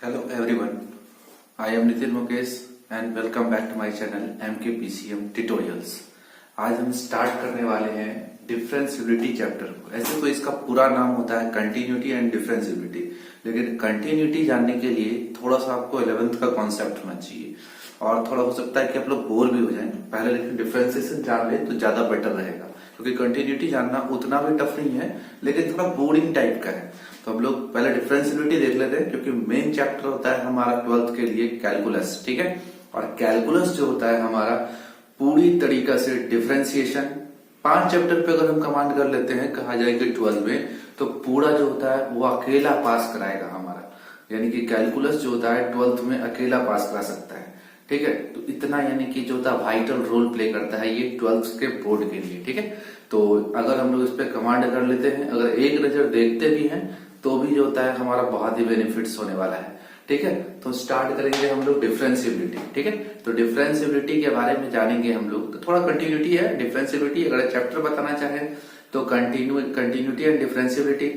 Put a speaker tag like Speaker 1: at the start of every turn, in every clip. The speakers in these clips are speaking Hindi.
Speaker 1: Hello everyone, I am Nitin Mukesh and welcome back to my channel MKPCM Tutorials। आज हम स्टार्ट करने वाले हैं डिफरेंशियबिलिटी चैप्टर को। ऐसे तो इसका पूरा नाम होता है कंटिन्यूटी एंड डिफरेंशियबिलिटी, लेकिन कंटिन्यूटी जानने के लिए थोड़ा सा आपको 11th का कॉन्सेप्ट होना चाहिए और थोड़ा हो सकता है कि आप लोग बोर भी हो जाएं पहले, लेकिन डिफरेंशिएशन जान ले तो ज्यादा बेटर रहेगा, क्योंकि कंटिन्यूटी जानना उतना भी टफ नहीं है लेकिन थोड़ा बोरिंग टाइप का है। तो हम लोग पहले डिफरेंशियबिलिटी देख लेते हैं, क्योंकि मेन चैप्टर होता है हमारा 12th के लिए कैलकुलस, ठीक है। और कैलकुलस जो होता है हमारा पूरी तरीका से डिफरेंशिएशन 5 चैप्टर पे अगर हम कमांड कर लेते हैं, कहा जाए कि 12 में, तो पूरा जो होता है वो अकेला पास कराएगा हमारा। यानी कि कैलकुलस जो होता है 12th में अकेला पास करा सकता है, ठीक है। तो इतना यानी कि जो होता है वाइटल रोल प्ले करता है ये 12th के बोर्ड के लिए, ठीक है। तो अगर हम लोग इस पे कमांड कर लेते हैं, अगर एक नजर देखते भी हैं तो भी जो होता है हमारा बहुत ही बेनिफिट्स होने वाला है, ठीक है। तो स्टार्ट करेंगे हम लोग डिफरेंशियबिलिटी, ठीक है। तो डिफरेंशियबिलिटी के बारे में जानेंगे हम लोग। तो थोड़ा कंटिन्यूटी है डिफरेंशियबिलिटी, अगर चैप्टर बताना चाहे तो कंटिन्यूटी एंड डिफरेंशियबिलिटी,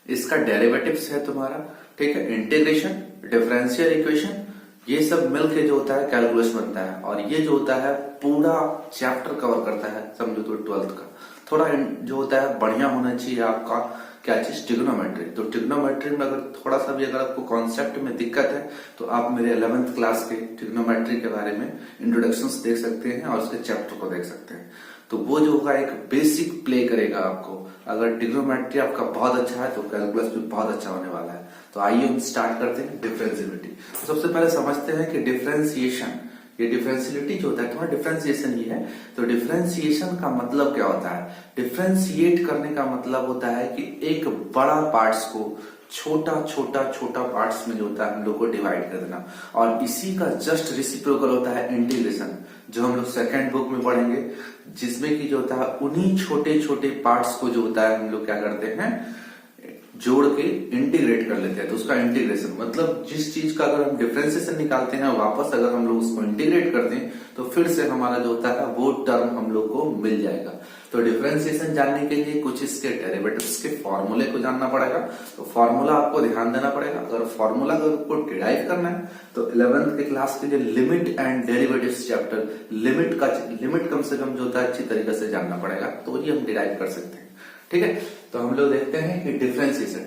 Speaker 1: इसका डेरिवेटिव्स है तुम्हारा, ठीक है। इंटीग्रेशन, डिफरेंशियल इक्वेशन, ये सब मिलके जो होता है कैलकुलस बनता है। और ये जो होता है पूरा चैप्टर कवर करता है, समझो तो 12th का। थोड़ा जो होता है बढ़िया होना चाहिए आपका क्या चीज, ट्रिग्नोमेट्री। तो ट्रिग्नोमेट्री में अगर थोड़ा सा भी अगर आपको कॉन्सेप्ट में दिक्कत है तो आप मेरे 11th क्लास के ट्रिग्नोमेट्री के बारे में इंट्रोडक्शंस देख सकते हैं और उसके चैप्टर को देख सकते हैं। तो वो जो होगा एक बेसिक प्ले करेगा आपको। अगर ट्रिग्नोमेट्री आपका बहुत अच्छा है तो कैलकुलस भी बहुत अच्छा होने वाला है। तो आइए हम स्टार्ट करते हैं डिफरेंशियबिलिटी। तो सबसे पहले समझते हैं कि डिफरेंशिएशन, ये डिफरेंशियबिलिटी जो होता है तुम्हारा डिफरेंशिएशन ही है। तो डिफरेंशिएशन का मतलब क्या होता है? डिफरेंशिएट करने का मतलब होता है कि एक बड़ा पार्ट्स को छोटा छोटा छोटा पार्ट्स में जो होता है हम लोग को डिवाइड कर देना। और इसी का जस्ट रेसिप्रोकल होता है इंटीग्रेशन, जो हम लोग सेकेंड बुक में पढ़ेंगे, जिसमें कि जो होता है उन्हीं छोटे छोटे पार्ट्स को जो होता है हम लोग क्या करते हैं, जोड़ के इंटीग्रेट कर लेते हैं। तो उसका इंटीग्रेशन मतलब जिस चीज का अगर हम डिफरेंशिएशन निकालते हैं वापस अगर हम लोग उसको इंटीग्रेट करते हैं तो फिर से हमारा जो होता है वो टर्म हम लोग को मिल जाएगा। तो डिफरेंशिएशन जानने के लिए कुछ इसके डेरिवेटिव्स के फॉर्मूले को जानना पड़ेगा। तो फॉर्मूला आपको ध्यान देना पड़ेगा। अगर फॉर्मूला अगर आपको डिराइव करना है तो 11th के क्लास के लिए limit and derivatives chapter, limit कम से कम जो होता है अच्छी तरीके से जानना पड़ेगा, तो ये हम डिराइव कर सकते हैं, ठीक है। तो हम लोग देखते हैं कि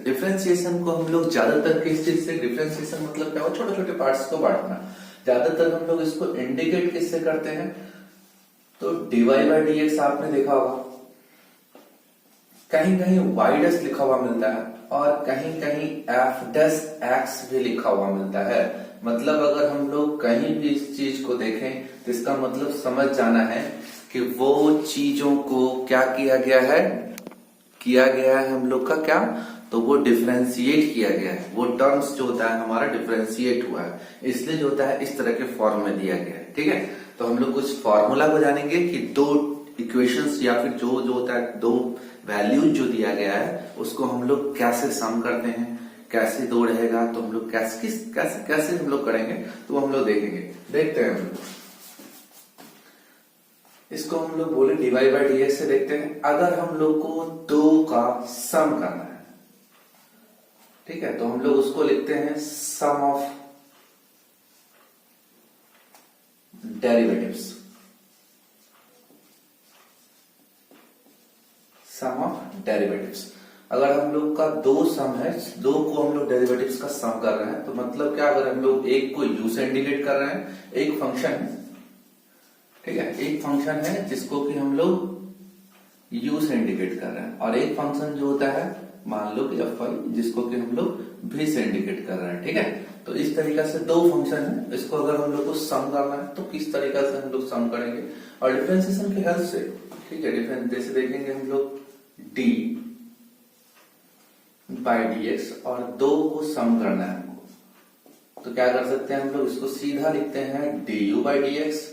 Speaker 1: डिफरेंशिएशन को हम लोग ज्यादातर किस चीज से, डिफरेंशिएशन मतलब क्या हो, छोटे छोटे पार्ट्स को बांटना। ज्यादातर हम लोग इसको इंडिकेट किससे करते हैं, तो डीवाई बाई डी एक्स आपने देखा होगा, कहीं कहीं वाई डैश लिखा हुआ मिलता है और कहीं कहीं एफ डैश एक्स भी लिखा हुआ मिलता है। मतलब अगर हम लोग कहीं भी इस चीज को देखें तो इसका मतलब समझ जाना है कि वो चीजों को क्या किया गया है हम लोग का क्या, तो वो डिफरेंशिएट किया गया है। वो टर्म्स जो होता है हमारा डिफरेंशिएट हुआ है, इसलिए जो होता है इस तरह के फॉर्म में दिया गया है, ठीक है। तो हम लोग कुछ फॉर्मूला को जानेंगे कि दो इक्वेशंस या फिर जो होता है दो वैल्यूज जो दिया गया है उसको हम लोग कैसे सम करते हैं, कैसे दो रहेगा, तो हम लोग कैसे हम लोग करेंगे, तो हम लोग देखेंगे। देखते हैं हम लोग इसको, हम लोग बोले डीवाई बाई डी एक्स से देखते हैं। अगर हम लोग को दो का सम करना है, ठीक है, तो हम लोग उसको लिखते हैं sum of derivatives, sum of derivatives. अगर हम लोग का दो सम है, दो को हम लोग डेरिवेटिव्स का सम कर रहे हैं, तो मतलब क्या, अगर हम लोग एक को यू से इंडिकेट कर रहे हैं, एक फंक्शन है, ठीक है, एक फंक्शन है जिसको कि हम लोग यू से इंडिकेट कर रहे हैं, और एक फंक्शन जो होता है मान लो कि एफ वाई, जिसको कि हम लोग भी से इंडिकेट कर रहे हैं, ठीक है। तो इस तरीका से दो फंक्शन है, इसको अगर हम लोग को सम करना है तो किस तरीका से हम लोग सम करेंगे, और डिफरेंशिएशन की हेल्प से, ठीक है। डिफरेंस जैसे देखेंगे हम लोग डी बाई डी एक्स, और दो को सम करना है हमको, तो क्या कर सकते हैं हम लोग, इसको सीधा लिखते हैं D U by D X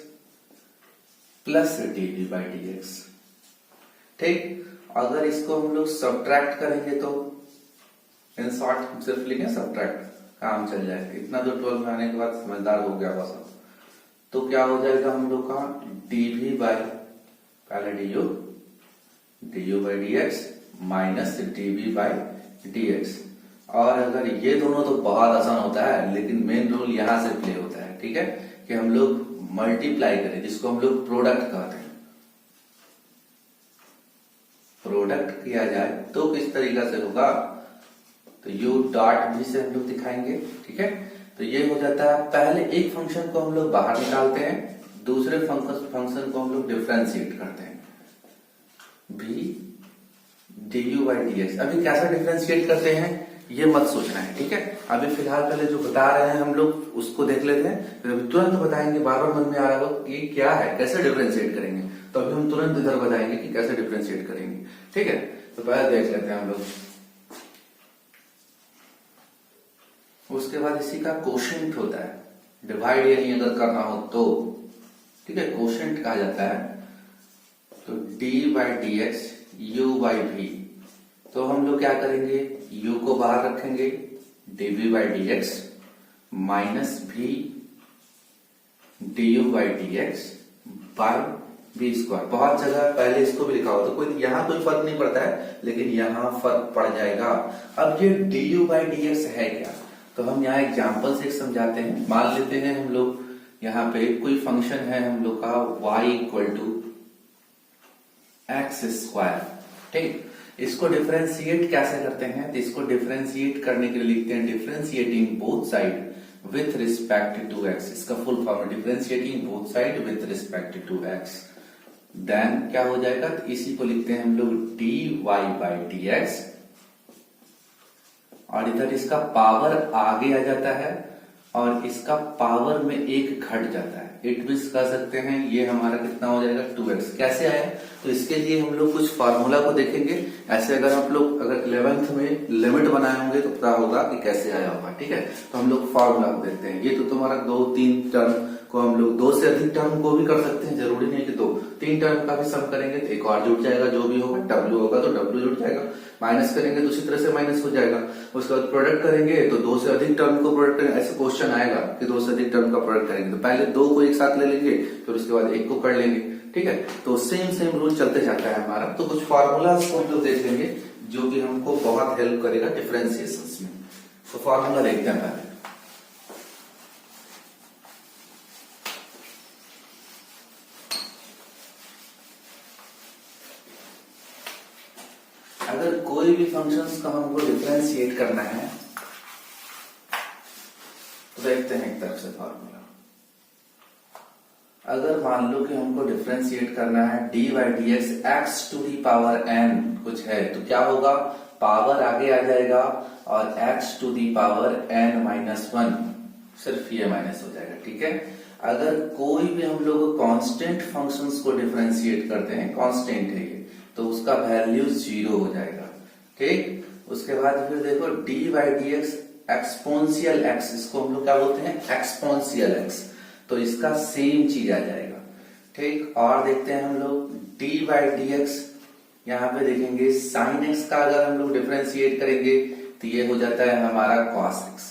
Speaker 1: plus D V by D X, ठीक। अगर इसको हम लोग सब्ट्रैक्ट करेंगे तो इन शॉर्ट हम सिर्फ लिखें सब्ट्रैक्ट, काम चल जाएगा। इतना तो 12 में आने के बाद समझदार हो गया बस। तो क्या हो जाएगा हम लोग का डीवी बाई, पहले D U by D X minus DV by D X, और अगर ये दोनों तो बहुत आसान होता है, लेकिन मेन रोल यहां से प्ले होता है, ठीक है, कि हम लोग मल्टीप्लाई करें, जिसको हम लोग प्रोडक्ट कहते हैं। प्रोडक्ट किया जाए तो किस तरीका से होगा, तो यू डॉट भी से हम लोग दिखाएंगे, ठीक है। तो ये हो जाता है, पहले एक फंक्शन को हम लोग बाहर निकालते हैं, दूसरे फंक्शन को हम लोग डिफरेंशिएट करते हैं, V D U by D X. अभी कैसा डिफरेंशिएट करते हैं ये मत सोचना है, ठीक है। अभी फिलहाल पहले जो बता रहे हैं हम लोग उसको देख लेते हैं, फिर अभी तुरंत बताएंगे। बार बार मन में आ रहा हो कि क्या है, कैसे डिफरेंशिएट करेंगे, तो अभी हम तुरंत इधर बताएंगे कि कैसे डिफरेंशिएट करेंगे, ठीक है। तो पहले देख लेते हैं हम लोग, उसके बाद इसी का कोशेंट होता है, डिवाइड यानी अगर करना हो तो, ठीक है, कोशेंट कहा जाता है। तो D by D X U by V, तो हम लोग क्या करेंगे, u को बाहर रखेंगे, dv by D X minus भी du by D X by V square. बहुत जगह पहले इसको भी लिखा हो तो कोई यहां कोई फर्क नहीं पड़ता है, लेकिन यहां फर्क पड़ जाएगा। अब ये du बाई डी एक्स है क्या, तो हम यहाँ एग्जाम्पल से समझाते हैं। मान लेते हैं हम लोग यहाँ पे कोई फंक्शन है हम लोग का y equal to X square, ठीक। इसको डिफरेंशिएट कैसे करते हैं, तो इसको डिफरेंशिएट करने के लिए लिखते हैं differentiating both side with respect to X. इसका फुल फॉर्म है differentiating both side with respect to x. Then क्या हो जाएगा, तो इसी को लिखते हैं हम लोग D Y by D X, और इधर इसका पावर आगे आ जाता है और इसका पावर में एक घट जाता है। इट मीन्स कह सकते हैं ये हमारा कितना हो जाएगा 2x। कैसे आया, तो इसके लिए हम लोग कुछ फार्मूला को देखेंगे। ऐसे अगर आप लोग अगर 11th में लिमिट बनाए होंगे तो पता होगा कि कैसे आया होगा, ठीक है। तो हम लोग फार्मूला को देखते हैं। ये तो तुम्हारा 2-3 टर्म को हम लोग 2 से अधिक टर्म को भी कर सकते हैं, जरूरी नहीं कि 2-3 टर्म का भी सम करेंगे तो एक और जुड़ जाएगा, जो भी होगा w होगा तो w जुड़ जाएगा, माइनस करेंगे तो उसी तरह से माइनस हो जाएगा। उसके बाद प्रोडक्ट करेंगे तो 2 से अधिक टर्म को प्रोडक्ट करेंगे, ऐसे क्वेश्चन आएगा कि 2 से अधिक टर्म का प्रोडक्ट करेंगे तो पहले 2 को एक साथ ले लेंगे, फिर उसके बाद 1 को कर लेंगे, ठीक है। तो सेम रूल चलते जाता है हमारा। तो कुछ फार्मूला को हम लोग देख लेंगे जो कि हमको बहुत हेल्प करेगा डिफरेंशिएशन में। तो फार्मूला देखते हैं पहले। अगर कोई भी फंक्शंस का हमको डिफरेंशिएट करना है तो देखते हैं एक तरफ से फार्मूला। अगर मान लो कि हमको डिफरेंशिएट करना है D by D x X to the power N कुछ है, तो क्या होगा, पावर आगे आ जाएगा और X to the power N minus 1, सिर्फ ये माइनस हो जाएगा, ठीक है। अगर कोई भी हम लोग कांस्टेंट फंक्शंस को डिफरेंशिएट करते हैं, कांस्टेंट है ये, तो उसका वैल्यू 0 हो जाएगा, ठीक। उसके बाद फिर देखो D by D x exponential x, इसको हम लोग क्या बोलते हैं, एक्सपोनेंशियल एक्स, तो इसका सेम चीज आ जाएगा, ठीक। और देखते हैं हम लोग डी बाई डी एक्स, यहाँ पे देखेंगे साइन एक्स का अगर हम लोग डिफरेंशिएट करेंगे तो ये हो जाता है हमारा कॉस एक्स,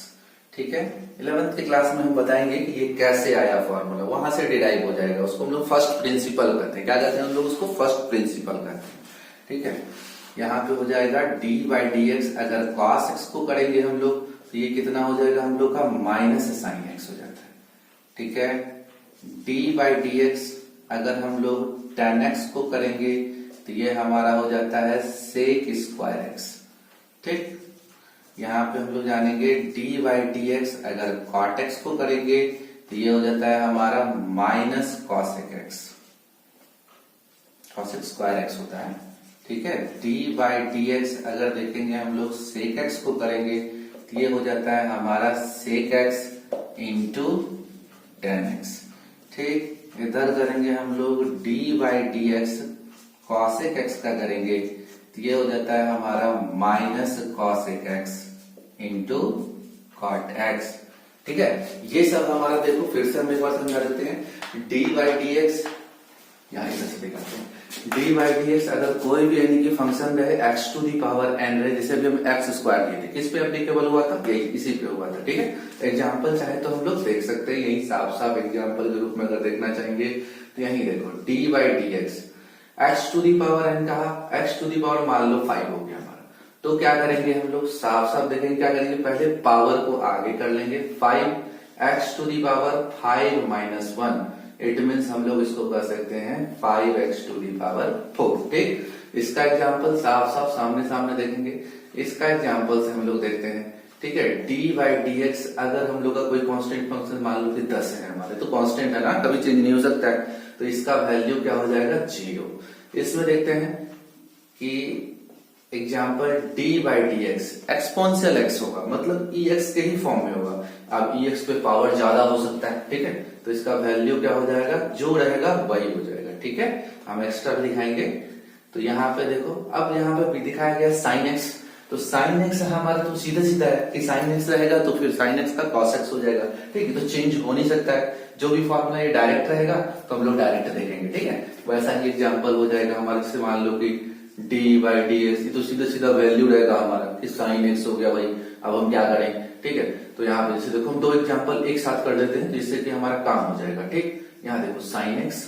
Speaker 1: ठीक है। 11th की क्लास में हम बताएंगे कि ये कैसे आया फॉर्मूला, वहां से डिराइव हो जाएगा। उसको हम लोग फर्स्ट प्रिंसिपल कहते हैं। क्या कहते हैं हम लोग उसको, फर्स्ट प्रिंसिपल कहते हैं, ठीक है। यहाँ पे हो जाएगा डी बाई डी एक्स, अगर कॉस एक्स को करेंगे हम लोग तो ये कितना हो जाएगा हम लोग का माइनस साइन एक्स हो जाता है, ठीक है। डी बाई डी एक्स अगर हम लोग टेन एक्स को करेंगे तो ये हमारा हो जाता है सेक स्क्वायर एक्स, ठीक। यहाँ पे हम लोग जानेंगे डी बाई डी एक्स अगर कॉट एक्स को करेंगे तो ये हो जाता है हमारा minus cosec x, cosec square x होता है, ठीक है। डी बाई डी एक्स अगर देखेंगे हम लोग सेक एक्स को करेंगे तो ये हो जाता है हमारा sec x into tan X, ठीक। इधर करेंगे हम लोग D by D X cosec X का करेंगे तो ये हो जाता है हमारा minus cosec X into cot X, ठीक है। ये सब हमारा देखो फिर से हम एक बार समझा देते हैं। डी बाई डी एक्स यहाँ इधर से दिखाते हैं, डी बाई डी एक्स अगर कोई भी यानी कि फंक्शन रहे X to the power N रहे, जैसे अभी हम एक्स स्क्वायर लिए थे, किस पे एप्लीकेबल हुआ था, यही इसी पे हुआ था, ठीक है। एग्जाम्पल चाहे तो हम लोग देख सकते हैं, यही साफ साफ एग्जाम्पल के रूप में अगर देखना चाहेंगे तो यही देखो D by D x X to the power N कहा, एक्स टू दी पावर मान लो 5 हो गया हमारा, तो क्या करेंगे हम लोग, साफ साफ देखेंगे क्या करेंगे, पहले पावर को आगे कर लेंगे, 5x to the power 5 minus 1, it means हम लोग इसको कर सकते हैं 5x टू दी पावर 4। ठीक, इसका एग्जाम्पल साफ साफ सामने सामने देखेंगे। इसका एग्जाम्पल से हम लोग देखते हैं, ठीक है, डी बाई डी एक्स, अगर हम लोग का कोई कांस्टेंट फंक्शन मान लो कि 10 है हमारे, तो कांस्टेंट है ना, कभी चेंज नहीं हो सकता है, तो इसका वैल्यू क्या हो जाएगा, 0। इसमें देखते हैं कि example d by D x exponential x होगा, मतलब ex के ही फॉर्म में होगा। अब ex पे पावर ज्यादा हो सकता है, ठीक है, तो इसका वैल्यू क्या हो जाएगा, जो रहेगा वही हो जाएगा। ठीक है, हम एक्स्ट्रा भी दिखाएंगे। तो यहाँ पे देखो, अब यहाँ पे भी दिखाया गया साइन एक्स, तो साइन एक्स हमारा तो सीधा सीधा है कि साइन एक्स रहेगा तो फिर साइन एक्स का कॉस एक्स हो जाएगा। ठीक है, तो चेंज हो नहीं सकता है, जो भी फॉर्मूला ये डायरेक्ट रहेगा तो हम लोग डायरेक्ट देखेंगे। ठीक है, वैसा ही एग्जाम्पल हो जाएगा हमारे, जैसे मान लो कि डी बाई डी एक्स, ये तो सीधा सीधा वैल्यू रहेगा हमारा कि साइन एक्स हो गया भाई। अब हम क्या करें, ठीक है, तो यहाँ पे जैसे देखो हम दो एग्जाम्पल एक साथ कर देते हैं जिससे कि हमारा काम हो जाएगा। ठीक, यहाँ देखो sine x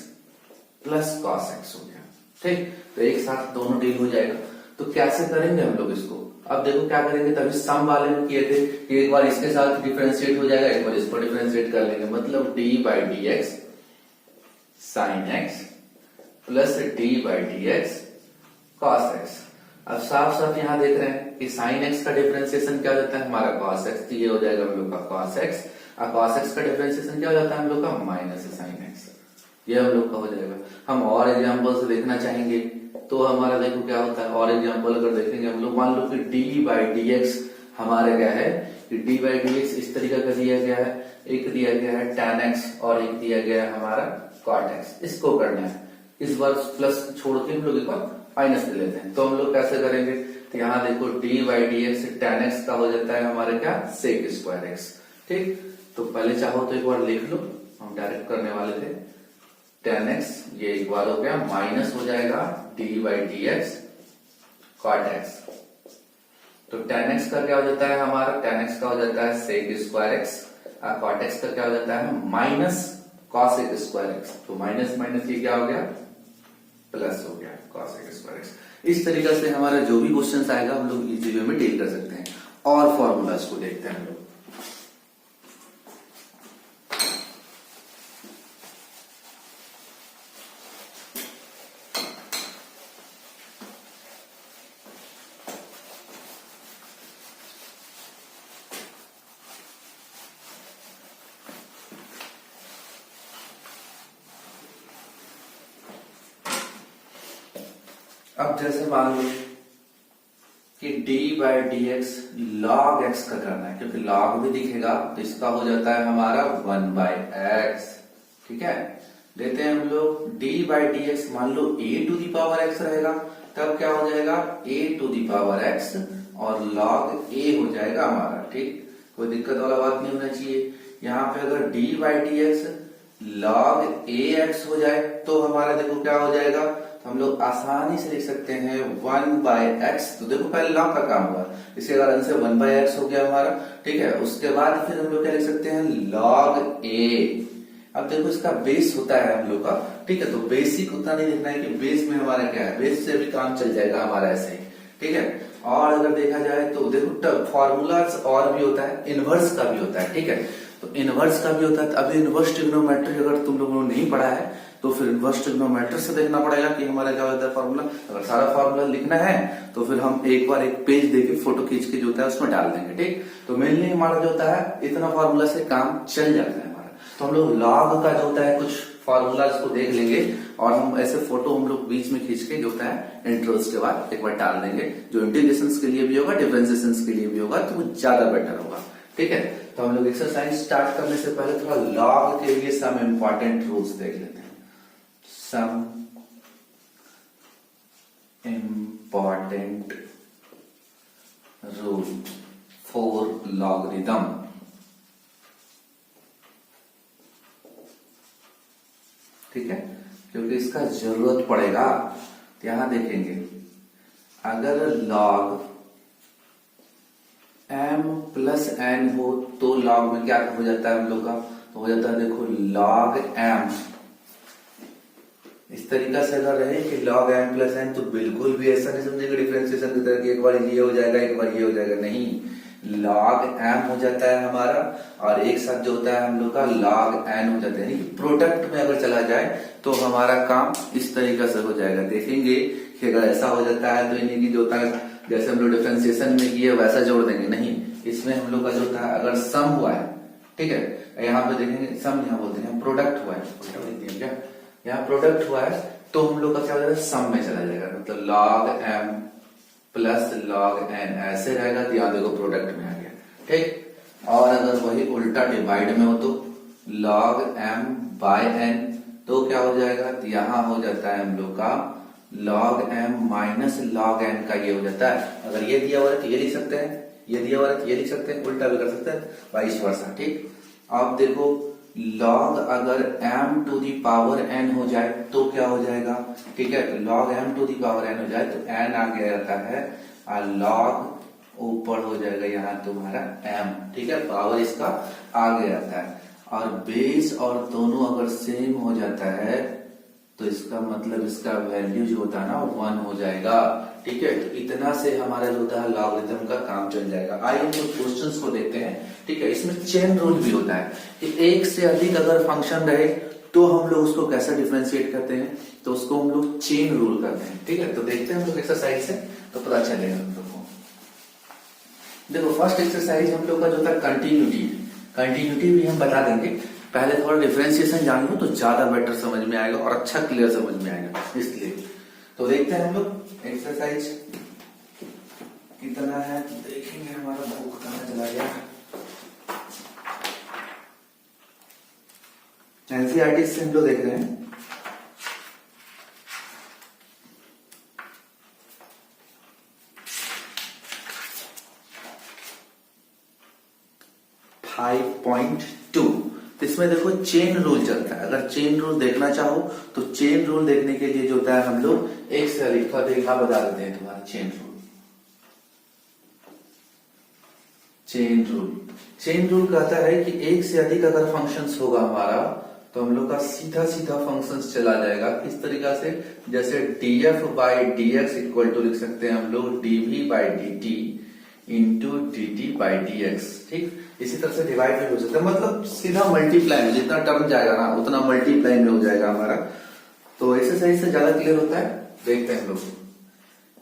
Speaker 1: plus cos x हो गया। ठीक, तो एक साथ दोनों डील हो जाएगा। तो कैसे करेंगे हम लोग इसको, अब देखो क्या करेंगे, तभी सम वाले में किए थे कि एक बार इसके साथ डिफरेंशिएट हो जाएगा, एक बार इसको डिफरेंशिएट कर लेंगे, मतलब D by D x sine x plus D by D x cos x. अब साफ साफ यहाँ देख रहे हैं कि साइन एक्स का डिफरेंशिएशन क्या हो जाता है हमारा कॉस एक्स, तो ये हो जाएगा हम लोग का कॉस एक्स, और कॉस एक्स का डिफरेंशिएशन क्या हो जाता है हम लोग का माइनस साइन एक्स, ये हम लोग का हो जाएगा। हम और एग्जाम्पल से देखना चाहेंगे तो हमारा देखो क्या होता है, और एग्जाम्पल अगर देखेंगे हम लोग, मान लो कि डी बाई डी एक्स हमारे क्या है कि डी बाई डी एक्स इस तरीके का दिया गया है, एक दिया गया है tan x और एक दिया गया है हमारा cot x, इसको करना है। इस बार प्लस छोड़ के हम लोग एक बार माइनस ले लेते हैं, तो हम लोग कैसे करेंगे, तो यहाँ देखो D by D x tan x का हो जाता है हमारे क्या सेक स्क्वायर x। ठीक, तो पहले चाहो तो एक बार लिख लो, हम डायरेक्ट करने वाले थे, tan x ये एक बार हो गया, माइनस हो जाएगा d by D x cot x. तो tan x का क्या हो जाता है हमारा, tan x का हो जाता है सेक स्क्वायर एक्स, और कॉट एक्स का क्या हो जाता है माइनस कॉस एक स्क्वायर एक्स। तो माइनस माइनस ये क्या हो गया, प्लस हो गया कॉस एक स्क्वायर एक्स। इस तरीके से हमारा जो भी क्वेश्चन आएगा हम लोग इजी वे में डील कर सकते हैं। और फॉर्मूलाज को देखते हैं हम लोग। अब जैसे मान लो कि d by D x log x का करना है, क्योंकि लॉग भी दिखेगा तो इसका हो जाता है हमारा 1 बाई एक्स। ठीक है, देते हैं हम लोग d बाई डी एक्स, मान लो a to the power x रहेगा, तब क्या हो जाएगा a to the power x और log a हो जाएगा हमारा। ठीक, कोई दिक्कत वाला बात नहीं होना चाहिए। यहाँ पे अगर d by D x log ax हो जाए तो हमारा देखो क्या हो जाएगा, हम लोग आसानी से लिख सकते हैं 1 बाई एक्स। तो देखो पहले लॉग का काम हुआ, इसके कारण से 1 बाई एक्स हो गया हमारा। ठीक है, उसके बाद फिर हम लोग क्या लिख सकते हैं log a। अब देखो इसका बेस होता है हम लोग का, ठीक है, तो बेसिक उतना नहीं लिखना है कि बेस में हमारा क्या है, बेस से भी काम चल जाएगा हमारा ऐसे ही। ठीक है, और अगर देखा जाए तो देखो फॉर्मूलाज और भी होता है, इनवर्स का भी होता है। ठीक है, तो इनवर्स का भी होता है। अभी इनवर्स ट्रिग्नोमेट्री अगर तुम लोगों ने नहीं पढ़ा है तो फिर इनवर्स ट्रिग्नोमेट्री से देखना पड़ेगा कि हमारा क्या होता है फॉर्मूला। अगर सारा फॉर्मूला लिखना है तो फिर हम एक बार एक पेज देके फोटो खींच के जो होता है उसमें डाल देंगे। ठीक, तो मेनली हमारा जो होता है इतना फॉर्मूला से काम चल जाता है हमारा। तो हम लोग लॉग का जो होता है कुछ फॉर्मूला को देख लेंगे और हम ऐसे फोटो हम लोग बीच में खींच के जो होता है इंट्रोस के बाद एक बार डाल देंगे, जो इंटीग्रेशन के लिए भी होगा, डिफरेंशिएशन के लिए भी होगा, तो वो ज्यादा बेटर होगा। ठीक है, तो हम लोग एक्सरसाइज स्टार्ट करने से पहले थोड़ा लॉग के लिए सम इंपॉर्टेंट रूल्स देख लेते हैं। Some important rule for logarithm. ठीक है, क्योंकि इसका जरूरत पड़ेगा। यहां देखेंगे अगर लॉग m प्लस n हो तो लॉग में क्या हो जाता है हम लोग का, तो हो जाता है देखो log m इस तरीका से अगर रहे कि log m प्लस n, तो बिल्कुल भी ऐसा नहीं समझेंगे डिफरेंशिएशन की तरह कि एक बार ये हो जाएगा एक बार ये हो जाएगा, नहीं। log m हो जाता है हमारा और एक साथ जो होता है हम लोग का log n हो जाता है, यानी प्रोडक्ट में अगर चला जाए तो हमारा काम इस तरीका से हो जाएगा। देखेंगे कि अगर ऐसा हो जाता है तो इन्हीं की जो होता है जैसे हम लोग डिफरेंशिएशन में किए वैसा जोड़ देंगे, नहीं। इसमें हम लोग का जो होता है अगर सम हुआ है, ठीक है, यहाँ पे देखेंगे सम, यहाँ बोलते हैं प्रोडक्ट हुआ है, क्या यहाँ प्रोडक्ट हुआ है तो हम लोग का क्या हो जाएगा, सम में चला जाएगा, मतलब log m plus log n ऐसे रहेगा तो यहाँ देखो प्रोडक्ट में आ गया, ठीक। और अगर वही उल्टा डिवाइड में हो तो log m बाय n तो क्या हो जाएगा, तो यहाँ हो जाता है हम लोग का log m minus log n का ये हो जाता है। अगर ये दिया हुआ है तो ये लिख सकते हैं, ये दिया हुआ है तो ये लिख सकते हैं, उल्टा भी कर सकते हैं, वाइस वर्सा, ठीक। अब देखो log अगर m to the power n हो जाए तो क्या हो जाएगा, ठीक है, तो log m to the power n हो जाए तो n आ गया रहता है और log ऊपर हो जाएगा यहाँ तुम्हारा m, ठीक है, पावर इसका आगे रहता है। और बेस और दोनों अगर सेम हो जाता है तो इसका मतलब इसका वैल्यू जो होता है ना 1 हो जाएगा, ठीक है। तो इतना से हमारा जो होता है लॉगरिथम का काम चल जाएगा। आइए हम लोग क्वेश्चंस को देखते हैं, ठीक है। इसमें चेन रूल भी होता है कि एक से अधिक अगर फंक्शन रहे तो हम लोग उसको कैसे डिफरेंशिएट करते हैं, तो उसको हम लोग चेन रूल करते हैं, ठीक है। तो देखते हैं हम लोग एक्सरसाइज से तो पता चलेगा हम लोग को। देखो फर्स्ट एक्सरसाइज हम लोग का जो था कंटिन्यूटी भी हम बता देंगे, पहले थोड़ा डिफरेंशिएशन जान लो तो ज्यादा बेटर समझ में आएगा और अच्छा क्लियर समझ में आएगा, इसलिए। तो देखते हैं हम लोग एक्सरसाइज कितना है, तो देखेंगे हमारा बुक कहाँ चला गया। एनसीईआरटी से हम लोग देख रहे हैं, .2 इसमें देखो चेन रूल चलता है। अगर चेन रूल देखना चाहो तो चेन रूल देखने के लिए जो होता है हम लोग एक से अधिक का देखा बता देते हैं तुम्हारा चेन रूल कहता है कि एक से अधिक अगर फंक्शंस होगा हमारा तो हम लोग का सीधा सीधा फंक्शंस चला जाएगा। किस तरीका से, जैसे df by dx equal to लिख सकते हैं हम लोग dv by dt into dt by dx, ठीक। इसी तरह से डिवाइड भी हो सकता है, मतलब सीधा मल्टीप्लाई में जितना टर्म जाएगा ना उतना मल्टीप्लाई में हो जाएगा हमारा। तो एक्सरसाइज से ज्यादा क्लियर होता है, देखते हैं हम लोग।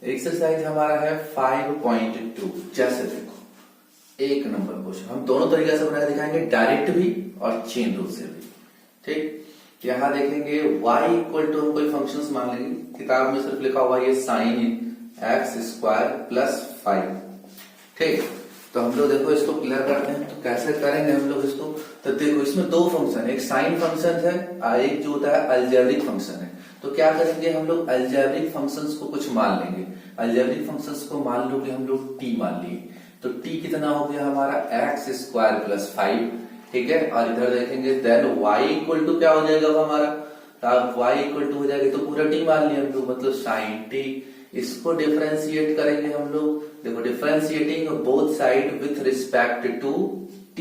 Speaker 1: एक्सरसाइज हमारा है 5.2। जैसे देखो एक नंबर क्वेश्चन हम दोनों तरीके से बना दिखाएंगे, डायरेक्ट भी और चेन रूल से भी, ठीक। यहाँ देखेंगे y इक्वल टू हम कोई फंक्शन मान लेंगे, किताब में सिर्फ लिखा हुआ ये साइन x स्क्वायर प्लस 5, ठीक। तो हम लोग देखो इसको क्लियर करते हैं, तो कैसे करेंगे हम लोग इसको, तो देखो इसमें दो फंक्शन, एक साइन फंक्शन है और एक जो होता है अलजेब्रिक फंक्शन है। तो क्या करेंगे हम लोग अलजेब्रिक फंक्शंस को कुछ मान लेंगे। अलजेब्रिक फंक्शंस को मान लो कि हम लोग t मान लिए, तो t कितना हो गया हमारा x स्क्वायर प्लस 5, ठीक है। और इधर देखेंगे देन y इक्वल टू क्या हो जाएगा हमारा, तो y इक्वल टू हो जाएगा, तो पूरा t मान लिया हम लोग, मतलब साइन t। इसको डिफरेंशिएट करेंगे हम लोग, देखो differentiating both side with respect to t,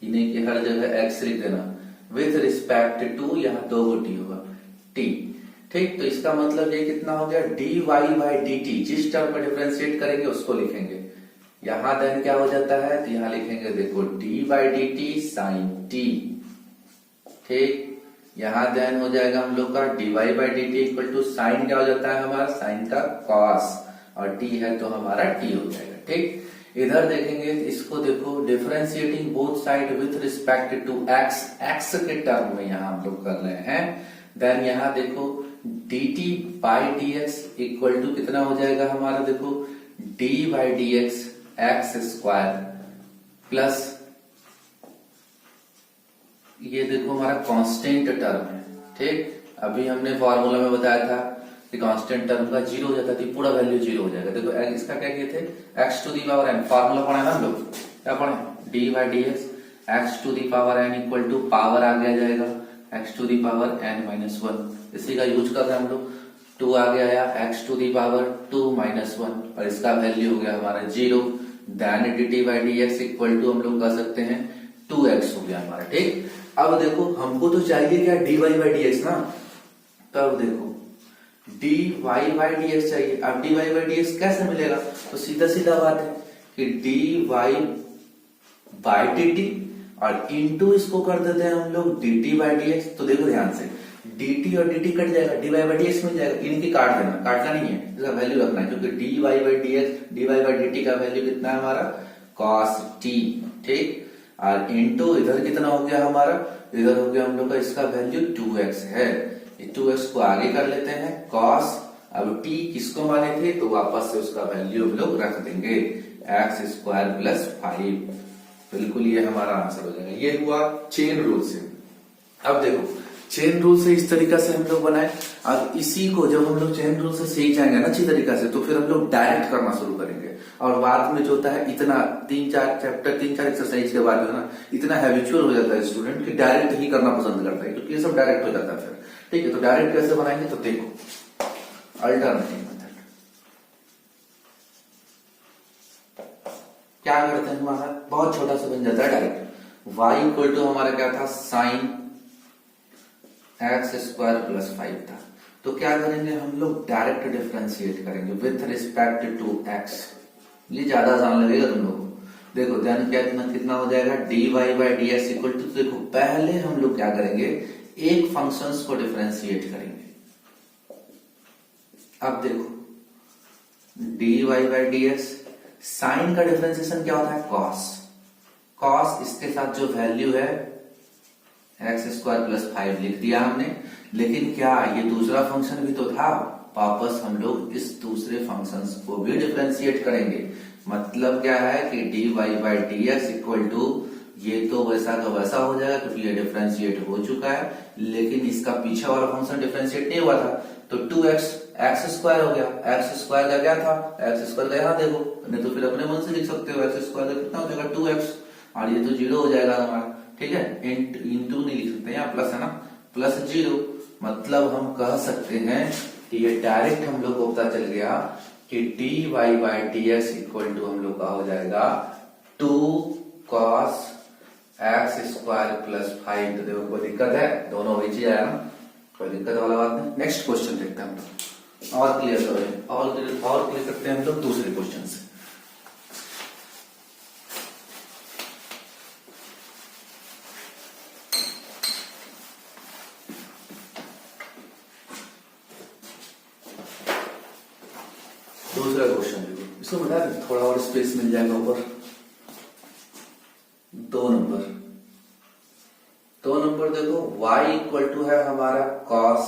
Speaker 1: इन्हें की हर जगह x लिख देना, विथ रिस्पेक्ट टू यहाँ दो t होगा t, ठीक। तो इसका मतलब ये कितना हो गया dy बाई dt, जिस टर्म पर डिफरेंशिएट करेंगे उसको लिखेंगे। यहाँ देन क्या हो जाता है, तो यहाँ लिखेंगे देखो d by dt sine t, ठीक। यहाँ देन हो जाएगा हम लोग का dy by dt equal to sine क्या हो जाता है हमारा, साइन का cos, और t है तो हमारा t हो जाएगा, ठीक। इधर देखेंगे इसको, देखो differentiating both side with respect to x के टर्म में यहाँ हम लोग कर रहे हैं। देन यहाँ देखो dt by dx equal to कितना हो जाएगा हमारा, देखो d by dx x square plus ये देखो हमारा कांस्टेंट टर्म है, ठीक। अभी हमने फॉर्मूला में बताया था कि कांस्टेंट टर्म का 0 हो जाता है, पूरा वैल्यू 0 हो जाएगा। देखो इसका क्या किए थे, x to the power n, formula पढ़ा ना हम लोग, क्या पढ़े, d by dx x to the power n equal to power आ गया जाएगा x to the power n minus 1, इसी का यूज कर रहे हैं हम लोग। 2 आ गया x to the power 2 minus 1 और इसका वैल्यू हो गया हमारा 0। Then dt by dx equal to हम लोग कर सकते हैं 2x हो गया हमारा, ठीक। अब देखो हमको तो चाहिए क्या dy बाई dx ना, तब देखो D Y by D X चाहिए। अब D Y by D X कैसे मिलेगा? तो सीधा सीधा बात है कि D Y by D T और इंटू इसको कर देते हैं हम लोग D T by D X. तो देखो ध्यान से डी टी और डी टी कट जाएगा, D Y by D X मिल जाएगा। इनकी काट देना, काटना नहीं है, इसका वैल्यू रखना है, क्योंकि d Y by D x, d Y by D T का वैल्यू कितना है हमारा? Cos T. ठीक, और इंटू इधर कितना हो गया हमारा? इधर हो गया हम लोग का इसका वैल्यू 2x है। 2x को आगे कर लेते हैं cos। अब t किसको माने थे तो वापस से उसका वैल्यू हम लोग रख देंगे x स्क्वायर प्लस 5। बिल्कुल ये हमारा आंसर हो जाएगा। ये हुआ चेन रूल से। अब देखो चेन रूल से इस तरीका से हम लोग बनाए। अब इसी को जब हम लोग चेन रूल से सीख जाएंगे ना अच्छी तरीका से, तो फिर हम लोग डायरेक्ट करना शुरू करेंगे। और बाद में जो होता है इतना 3-4 चैप्टर 3-4 एक्सरसाइज के बाद जो है ना इतना हैबिचुअल हो जाता है स्टूडेंट कि डायरेक्ट ही करना पसंद करता है, क्योंकि ये सब डायरेक्ट हो जाता है फिर। ठीक है, तो डायरेक्ट कैसे बनाएंगे? तो देखो अल्टरनेटिव मेथड क्या करते हैं हमारा? बहुत छोटा सा बन जाता है डायरेक्ट। y इक्वल टू हमारा क्या था? साइन एक्स स्क्वायर प्लस 5 था। तो क्या करेंगे हम लोग? डायरेक्ट डिफरेंशिएट करेंगे विथ रिस्पेक्ट टू x। ये ज्यादा आसान लगेगा तुम लोगों को। देखो ध्यान क्या कितना हो जाएगा? D Y by D x equal to, देखो पहले हम लोग क्या करेंगे? एक फंक्शंस को डिफरेंशिएट करेंगे। अब देखो D Y by D x, sine का डिफरेंशिएशन क्या होता है? कॉस। कॉस इसके साथ जो वैल्यू है एक्स स्क्वायर प्लस 5 लिख दिया हमने। लेकिन क्या ये दूसरा फंक्शन भी तो था? वापस हम लोग इस दूसरे फंक्शंस को भी डिफरेंशिएट करेंगे। मतलब क्या है कि D Y by D x equal to, ये तो वैसा का वैसा हो जाएगा क्योंकि ये डिफरेंशिएट हो चुका है, लेकिन इसका पीछे वाला फंक्शन डिफरेंशिएट नहीं हुआ था। तो 2x एक्स स्क्वायर हो गया। एक्स स्क्वायर का क्या था? एक्स स्क्वायर का यहाँ देखो, नहीं तो फिर अपने मन से लिख सकते हो। एक्स स्क्वायर का कितना हो जाएगा? 2x, और ये तो 0 हो जाएगा हमारा। ठीक है, इंटू नहीं लिख सकते, यहाँ प्लस है ना, प्लस 0। मतलब हम कह सकते हैं कि ये डायरेक्ट हम लोग को पता चल गया कि D Y by D x equal to हम लोग का हो जाएगा 2 cos एक्स स्क्वायर प्लस 5। तो देखो कोई दिक्कत है? दोनों वही चीज आया ना, कोई दिक्कत वाला बात नहीं। नेक्स्ट क्वेश्चन देखते हैं हम लोग, और क्लियर करें, और क्लियर करते हैं हम लोग दूसरे क्वेश्चन से। दूसरा क्वेश्चन देखो, इसको बता थोड़ा और स्पेस मिल जाएगा ऊपर। 2 नंबर देखो, y इक्वल टू है हमारा cos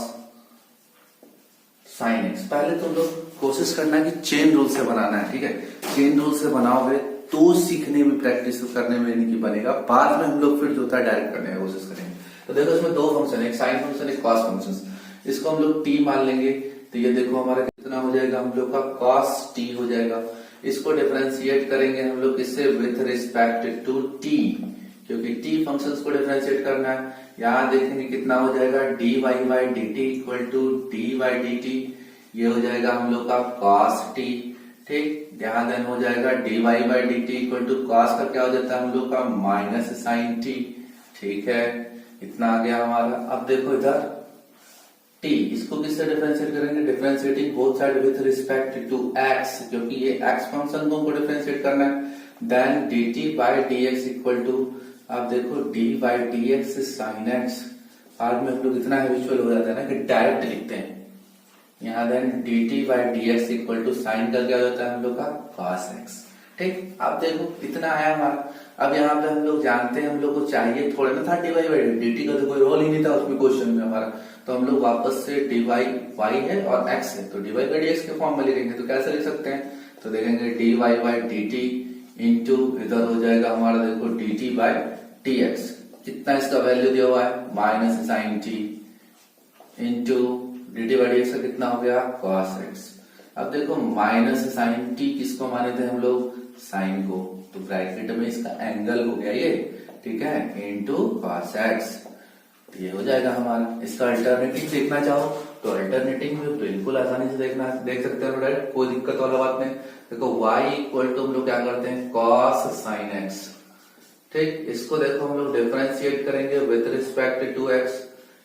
Speaker 1: sin x। पहले तुम लोग कोशिश करना कि चेन रूल से बनाना है। ठीक है, चेन रूल से बनाओगे तो सीखने में, प्रैक्टिस करने में नहीं बनेगा। बाद में हम लोग फिर जो होता है डायरेक्ट करने की कोशिश करेंगे। तो देखो इसमें 2 फंक्शन, एक साइन फंक्शन एक कॉस फंक्शन। इसको हम लोग t मान लेंगे। तो ये देखो हमारा कितना हो जाएगा हम लोग का? cos t हो जाएगा। इसको डिफरेंशिएट करेंगे हम लोग किससे? विथ रिस्पेक्ट टू t, क्योंकि t फंक्शंस को डिफरेंशिएट करना है। यहाँ देखेंगे कितना हो जाएगा? D Y by D t equal to d y d t. ये हो जाएगा हम लोग का cos t। ठीक, यहाँ देन हो जाएगा D Y by D t equal to cos का क्या हो जाता है हम लोग का? Minus sine t। ठीक है, इतना आ गया हमारा। अब देखो इधर t, इसको किससे डिफरेंशिएट करेंगे? Differentiating both side with respect to x, क्योंकि ये x फंक्शन को हमको डिफरेंशिएट करना है। Then dt by dx equal to, अब देखो d by dx sine x। बाद में हम लोग इतना हैबिचुअल हो जाता है ना कि डायरेक्ट लिखते हैं। यहाँ then dt by dx equal to sine का क्या होता है हम लोग का? cos x। ठीक, अब देखो इतना आया हमारा। अब यहाँ पे हम लोग जानते हैं, हम लोग को चाहिए थोड़ा ना था dy बाई dt का, तो कोई रोल ही नहीं था उसमें क्वेश्चन में हमारा। तो हम लोग वापस से dy y है और x है, तो dy बाई dx के फॉर्म में लिखेंगे। तो कैसे लिख सकते हैं? तो देखेंगे dy बाई dt इंटू इधर हो जाएगा हमारा देखो dt बाई dx। कितना इसका वैल्यू दिया हुआ है? Minus sine t into dt by dx का कितना हो गया? cos x। अब देखो माइनस साइन t किसको माने थे हम लोग? साइन को, तो ब्रैकेट में इसका एंगल हो गया ये। ठीक है, इंटू cos x। तो ये हो जाएगा हमारा। इसका अल्टरनेटिव देखना चाहो तो अल्टरनेटिव में बिल्कुल आसानी से देख सकते हैं डायरेक्ट, कोई दिक्कत वाला बात नहीं। देखो y इक्वल टू हम लोग क्या करते हैं? cos sin x। ठीक, इसको देखो हम लोग डिफरेंशिएट करेंगे विथ रिस्पेक्ट टू x।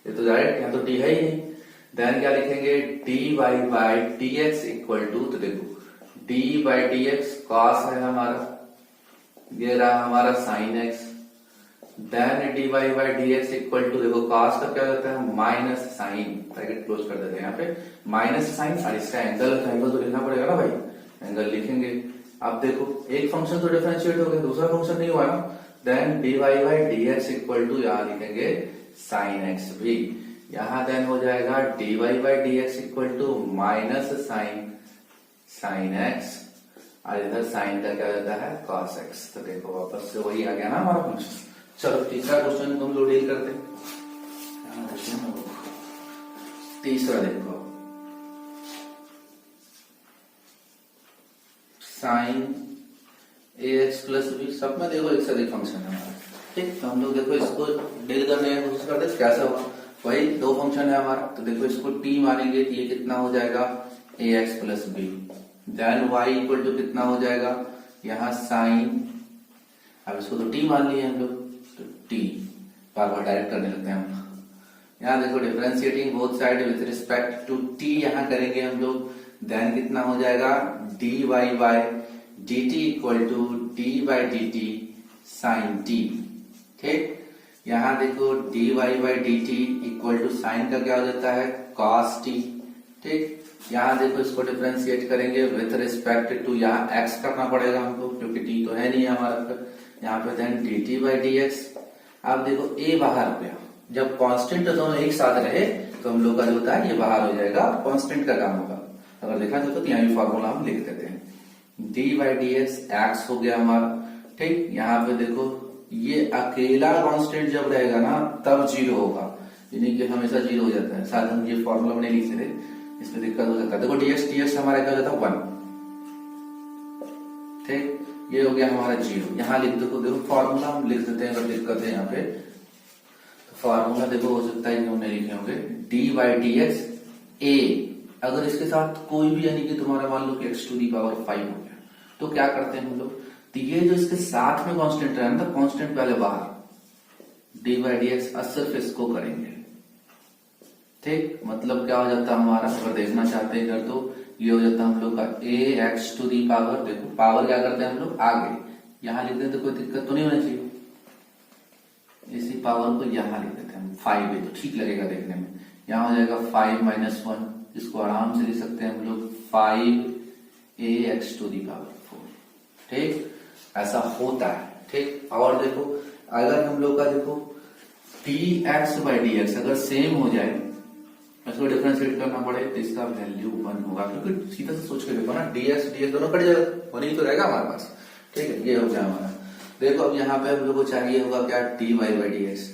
Speaker 1: ये तो डायरेक्ट, यहाँ तो t है ही नहीं। देन क्या लिखेंगे d Y by D x equal to, तो देखो D by D x cos है हमारा, ये रहा हमारा sine x, then D Y by D x equal to, देखो कॉस का क्या होता है माइनस साइन, ब्रैकेट क्लोज कर देते हैं यहाँ पे, माइनस साइन, और इसका एंगल तो लिखना पड़ेगा ना भाई, एंगल लिखेंगे। अब देखो एक फंक्शन तो डिफरेंशिएट हो गया, दूसरा फंक्शन नहीं हुआ ना, then D Y by D x equal to, यहाँ लिखेंगे साइन एक्स भी, यहाँ देन हो जाएगा D Y by D x equal to minus sine x, और इधर साइन का क्या होता है कॉस एक्स। तो देखो वापस से वही आ गया ना हमारा फंक्शन। चलो तीसरा क्वेश्चन तुम लोग डील करते हैं। तीसरा देखो sign a x plus B, सब में देखो एक से अधिक फंक्शन है हमारा, ठीक। तो हम लोग देखो इसको डील करने की कोशिश करते हैं कैसे होगा। वही दो फंक्शन है हमारा, तो देखो इसको टी मानेंगे, ये कितना हो जाएगा A x plus B, then Y equal to कितना हो जाएगा यहाँ साइन, अब इसको तो टी मान लिए हम लोग, तो टी बार बार डायरेक्ट करने लगते हैं हम। यहाँ देखो differentiating both side with respect to t यहाँ करेंगे हम लोग, देन कितना हो जाएगा D y by d t equal to d by D t sine t, ठीक। यहाँ देखो D Y by D t equal to sine का क्या हो जाता है कॉस टी, ठीक। यहाँ देखो इसको डिफरेंशिएट करेंगे विथ रिस्पेक्ट टू, यहाँ एक्स करना पड़ेगा हमको क्योंकि टी तो है नहीं हमारा पर, यहाँ पे then d T by D x. अब देखो ए बाहर हो गया, जब कांस्टेंट दोनों एक साथ रहे तो हम लोग का जो होता है ये बाहर हो जाएगा, कांस्टेंट का काम होगा। अगर देखना चाहते तो यहाँ भी फॉर्मूला हम लिख देते हैं, D by D x x हो गया हमारा, ठीक। यहाँ पे देखो ये अकेला कांस्टेंट जब रहेगा ना तब जीरो होगा, यानी कि हमेशा जीरो हो जाता है। साथ हम ये फॉर्मूला नहीं लिखते थे, इसमें दिक्कत हो जाता है। देखो डीएक्स हमारा क्या हो जाता है 1, ठीक। ये हो गया हमारा जीरो, यहाँ लिख देखो फॉर्मूला हम लिख देते हैं अगर दिक्कत है यहाँ पे, तो फॉर्मूला देखो हो सकता है हमने लिखे होंगे डी बाई डी एक्स ए, अगर इसके साथ कोई भी यानी कि तुम्हारा मान लो कि एक्स टू दी पावर 5 हो गया, तो क्या करते हैं हम लोग, तो ये जो इसके साथ में कांस्टेंट है ना, कांस्टेंट पहले बाहर, डी बाई डी एक्स सिर्फ इसको करेंगे, ठीक। मतलब क्या हो जाता है हमारा, अगर देखना चाहते हैं इधर तो ये हो जाता है हम लोग का ए एक्स टू दी पावर, देखो पावर क्या करते हैं हम लोग आगे, यहाँ लिख देते तो कोई दिक्कत तो नहीं होनी चाहिए, इसी पावर को यहाँ लिख देते हैं 5 है तो ठीक लगेगा देखने में। यहाँ हो जाएगा 5 माइनस 1, इसको आराम से लिख सकते हैं हम लोग 5 ए एक्स टू दी पावर 4, ठीक। ऐसा होता है, ठीक। और देखो अगर हम लोग का देखो D X by D x अगर सेम हो जाए, इसको डिफरेंशिएट करना पड़े तो इसका वैल्यू 1 होगा, क्योंकि सीधा से सोच के देखो ना डी एक्स दोनों कट जाएगा, 1 ही तो रहेगा हमारे पास, ठीक है। ये हो गया हमारा। देखो अब यहाँ पे हम लोग को चाहिए होगा क्या D Y by D X,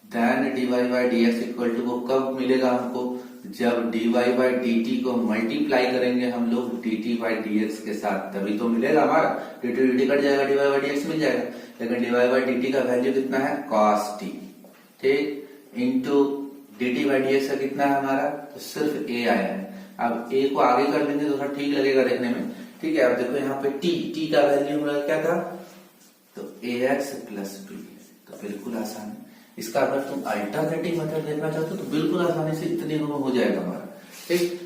Speaker 1: then D Y by D x equal to को कब मिलेगा हमको, जब D Y by D T को मल्टीप्लाई करेंगे हम लोग D T by D X के साथ, तभी तो मिलेगा हमारा, D T D T cut जाएगा, D Y by D X मिल जाएगा, लेकिन D Y by D T का वैल्यू कितना है कॉस टी, ठीक, into D T by D x का कितना है हमारा, तो सिर्फ ए आया है। अब ए को आगे कर लेंगे तो थोड़ा ठीक लगेगा देखने में, ठीक है। अब देखो यहाँ पे टी का वैल्यू हमारा क्या था, तो ए एक्स प्लस बी, तो बिल्कुल आसान है। इसका अगर तुम अल्टरनेटिव मेथड देखना चाहते हो तो बिल्कुल आसानी से इतने में हो जाएगा हमारा, ठीक,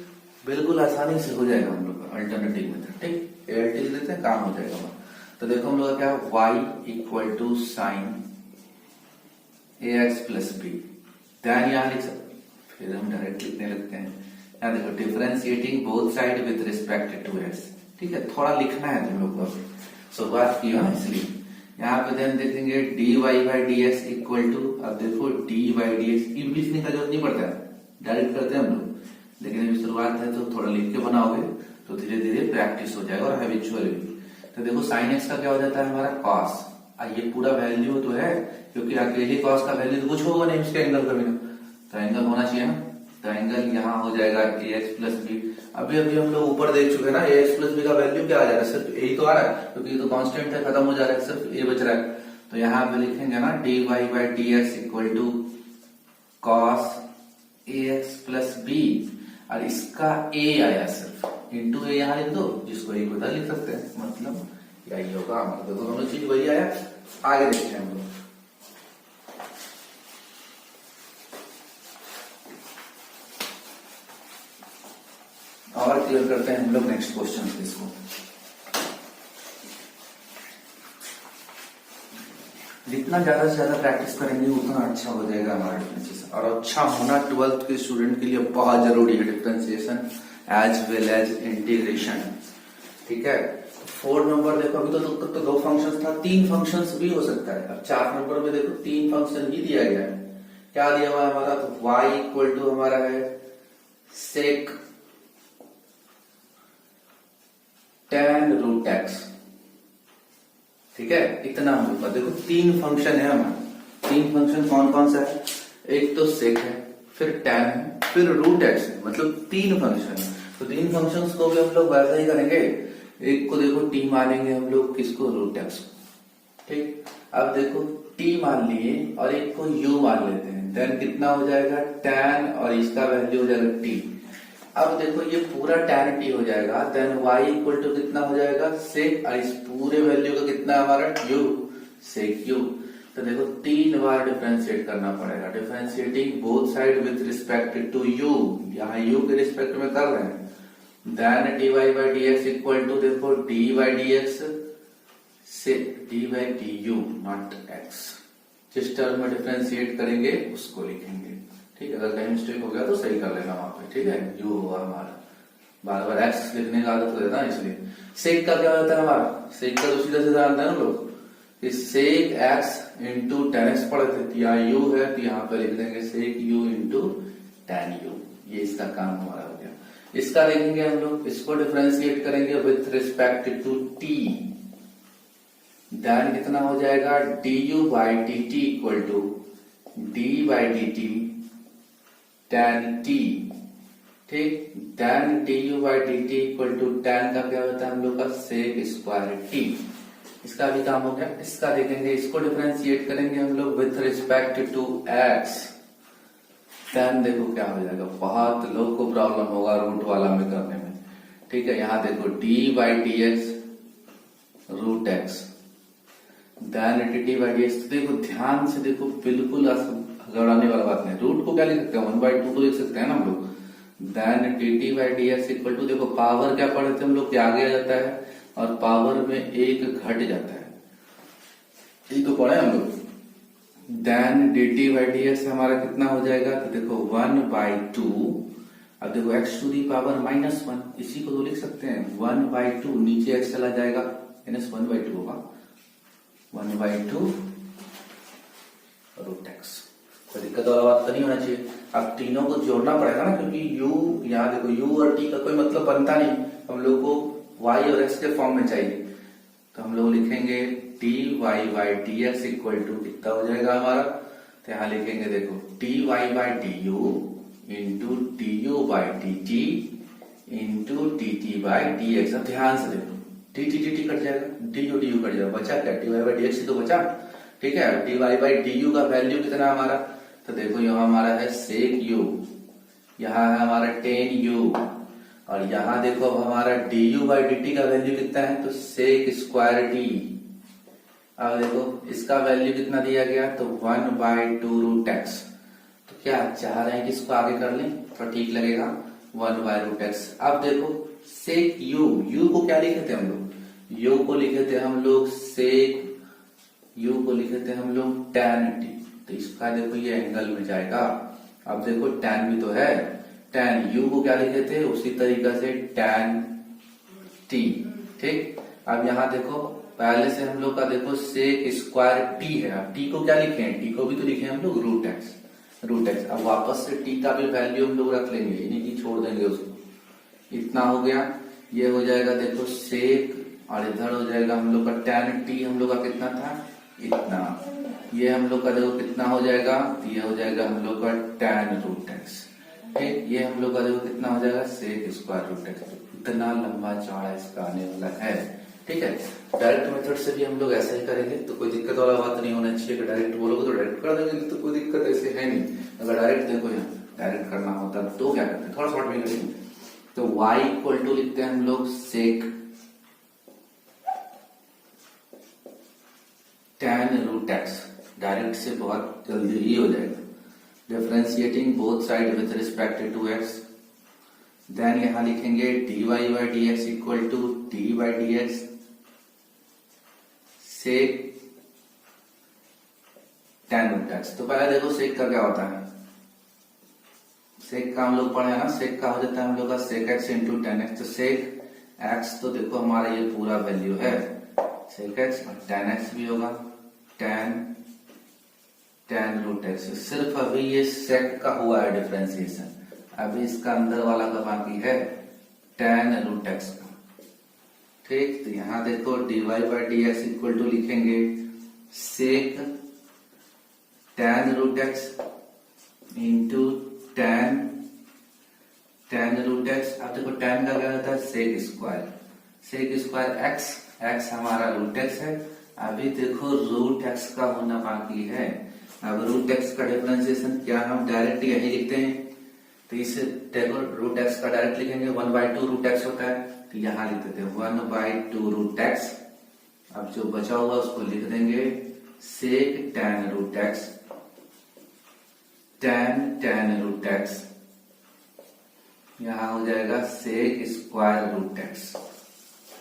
Speaker 1: बिल्कुल आसानी से हो जाएगा हम लोग का अल्टरनेटिव मेथड, ठीक। एलटी देते हैं काम हो जाएगा हमारा। तो देखो हम लोग क्या y equal to sine a x plus b, ध्यान यहाँ लिख सकते, फिर हम डायरेक्ट लिखने लगते हैं। यहाँ देखो differentiating both side with respect to x, ठीक है, थोड़ा लिखना है तुम लोग को, शुरुआत की है इसलिए। यहाँ पे ध्यान देखेंगे d Y by D x equal to, अब देखो डी बाई डी एक्स की लिखने का जरूरत नहीं पड़ता है, डायरेक्ट करते हैं हम लोग, लेकिन अभी शुरुआत है तो थोड़ा लिख के बनाओगे तो धीरे धीरे प्रैक्टिस हो जाएगा और हैबिचुअल भी। तो देखो साइन एक्स का क्या हो जाता है हमारा कॉस, ये पूरा वैल्यू तो है क्योंकि अकेले कॉस का वैल्यू तो कुछ होगा नहीं उसके एंगल का बिना, तो एंगल होना चाहिए ना, तो एंगल यहाँ हो जाएगा ए एक्स प्लस बी। अभी हम लोग ऊपर देख चुके ना, ए एक्स प्लस बी का वैल्यू क्या आ जा रहा है, सिर्फ ए तो आ रहा है क्योंकि ये तो कांस्टेंट है, खत्म हो जा रहा है, सिर्फ ए बच रहा है। तो यहाँ पे लिखेंगे ना d Y by D x equal to cos a x plus b, और इसका ए आया सिर्फ इंटू ए यहाँ लिख दो, जिसको एक उधर लिख सकते हैं, मतलब यही होगा। देखो दोनों चीज वही आया, आगे देखते हैं हम लोग। और क्लियर करते हैं हम लोग नेक्स्ट क्वेश्चन इसको। जितना ज्यादा से ज्यादा प्रैक्टिस करेंगे उतना अच्छा हो जाएगा हमारा डिफरेंशिएशन, और अच्छा होना 12th के स्टूडेंट के लिए बहुत जरूरी है differentiation as well as integration. ठीक है, 4 नंबर देखो, अभी तो 2 फंक्शंस था, 3 फंक्शंस भी हो सकता है। अब 4 नंबर में देखो 3 फंक्शन ही दिया गया है। क्या दिया हुआ है हमारा, तो y इक्वल टू हमारा है सेक tan रूट एक्स। ठीक है, इतना हम लोग का देखो 3 फंक्शन है हमारा। 3 फंक्शन कौन कौन सा है, एक तो सेक है, फिर tan है, फिर रूट एक्स है, मतलब 3 फंक्शन है। तो 3 फंक्शंस को भी हम लोग वैसा ही करेंगे। एक को देखो t मानेंगे हम लोग, किसको, रूट एक्स को। ठीक, अब देखो t मान लिए और एक को u मान लेते हैं, देन कितना हो जाएगा tan, और इसका वैल्यू हो जाएगा t। अब देखो ये पूरा tan t हो जाएगा, देन y इक्वल टू कितना हो जाएगा, सेक, और इस पूरे वैल्यू का कितना हमारा u, सेक u। तो देखो 3 बार डिफरेंशिएट करना पड़ेगा, differentiating both side with respect to u, यहाँ u के रिस्पेक्ट में कर रहे हैं। Then dy by dx equal to देखो d by dx से d by du not x। जिस टर्म में डिफरेंशिएट करेंगे उसको लिखेंगे। ठीक है, अगर कहीं मिस्टेक हो गया तो सही कर लेना वहां पे। ठीक है, u हुआ हमारा, बार बार x लिखने का आदत हो जाता है इसलिए। सेक का क्या होता है हमारा, सेक का तो सीधा सीधा आता है हम लोग, सेक x इंटू टेन एक्स पढ़े थे, यहाँ u है तो यहाँ पे लिख देंगे सेक u इंटू टेन u। ये इसका काम हमारा हो गया। इसका लिखेंगे हम लोग, इसको डिफरेंशिएट करेंगे with respect to t, then कितना हो जाएगा du by dt equal to d by dt tan t। ठीक, then du by dt equal to tan का क्या होता है हम लोग का, सेक स्क्वायर t। इसका भी काम हो गया। इसका देखेंगे, इसको डिफरेंशिएट करेंगे हम लोग with respect to x, then देखो क्या हो जाएगा। बहुत लोग को प्रॉब्लम होगा रूट वाला में करने में। ठीक है, यहाँ देखो d by D x root x, then dt by D x. देखो ध्यान से देखो, बिल्कुल घबराने वाला बात नहीं। रूट को क्या लिख सकते हैं, 1/2 तो लिख सकते हैं ना हम लोग। Then dt by D x equal to, देखो पावर क्या पढ़े थे हम लोग, आगे आ जाता है और पावर में 1 घट जाता है, ये तो पढ़े हम लोग। Then dt by D x हमारा कितना हो जाएगा, तो देखो 1/2। अब देखो x टू दी पावर -1, इसी को तो लिख सकते हैं 1/2, नीचे x चला जाएगा, -1/2 होगा, 1/2 रूट एक्स। कोई दिक्कत वाला बात तो नहीं होना चाहिए। अब तीनों को जोड़ना पड़ेगा ना, क्योंकि u, यहाँ देखो u और t का कोई मतलब बनता नहीं, हम लोग को y और x के फॉर्म में चाहिए। तो हम लोग लिखेंगे dy by dx equal to कितना हो जाएगा हमारा, तो यहाँ लिखेंगे देखो dy by du into du by dt into dt by dx। अब ध्यान से देखो dt कट जाएगा, du कट जाएगा, बचा क्या, dy बाई dx ही तो बचा। ठीक है, dy बाई du का वैल्यू कितना हमारा, तो देखो यहाँ हमारा है सेक u, यहाँ है हमारा tan u, और यहाँ देखो अब हमारा du बाई dt का वैल्यू कितना है, तो सेक स्क्वायर t। अब देखो इसका वैल्यू कितना दिया गया, तो 1/2 रूट एक्स। तो क्या चाह रहे हैं कि इसको आगे कर लें, थोड़ा ठीक लगेगा, 1/रूट एक्स। अब देखो सेक u को क्या लिखे थे हम लोग, u को लिखे थे हम लोग सेक, u को लिखे थे हम लोग tan t। तो इसका देखो ये एंगल में जाएगा। अब देखो tan भी तो है, tan u को क्या लिखे थे, उसी तरीका से tan t। ठीक, अब यहाँ देखो पहले से हम लोग का देखो सेक स्क्वायर t है। अब t को क्या लिखे हैं, t को भी तो लिखे हम लोग रूट एक्स। अब वापस से t का भी वैल्यू हम लोग रख लेंगे, यानी कि छोड़ देंगे उसको। इतना हो गया, ये हो जाएगा देखो सेक, और इधर हो जाएगा हम लोग का tan t, हम लोग का कितना था, इतना। ये हम लोग का देखो कितना हो जाएगा, ये हो जाएगा हम लोग का tan रूट एक्स। ठीक, ये हम लोग का देखो कितना हो जाएगा, सेक स्क्वायर रूट एक्स। इतना लंबा चौड़ा इसका आने वाला है। ठीक है, डायरेक्ट मेथड से भी हम लोग ऐसा ही करेंगे, तो कोई दिक्कत वाला बात नहीं होना चाहिए कि डायरेक्ट बोलोगे तो डायरेक्ट कर देंगे, तो कोई दिक्कत ऐसे है नहीं। अगर डायरेक्ट देखो यहाँ डायरेक्ट करना होता तो क्या करते, थोड़ा शॉर्ट में करेंगे। तो y इक्वल टू लिखते हैं हम लोग sec tan root x. Direct से बहुत जल्दी ही हो जाएगा। Differentiating both side with respect to x, then यहां लिखेंगे dy by D x equal to d by D x sec tan root x. तो पहले देखो सेक का क्या होता है, सेक का हम लोग पढ़े ना, सेक का हो जाता है हम लोग का sec x into tan x. तो सेक एक्स तो देखो हमारा ये पूरा वैल्यू है सेक एक्स, और टेन एक्स भी होगा टेन रूट एक्स। सिर्फ अभी ये सेक का हुआ है डिफरेंशिएशन, अभी इसका अंदर वाला का बाकी है टेन रूट एक्स का। ठीक, तो यहां देखो dy by D x equal to लिखेंगे sec tan root X into tan root X. अब देखो टेन का क्या होता है सेक स्क्वायर एक्स हमारा रूट एक्स है। अभी देखो रूट एक्स का होना बाकी है। अब रूट एक्स का डिफरेंशिएशन क्या हम डायरेक्ट यही लिखते हैं, तो इसे देखो रूट एक्स का डायरेक्ट लिखेंगे 1/2 रूट एक्स होता है, तो यहां लिख देते हैं 1/2 रूट एक्स। अब जो बचा हुआ उसको लिख देंगे sec tan root X tan root X, यहां हो जाएगा सेक स्क्वायर रूट एक्स।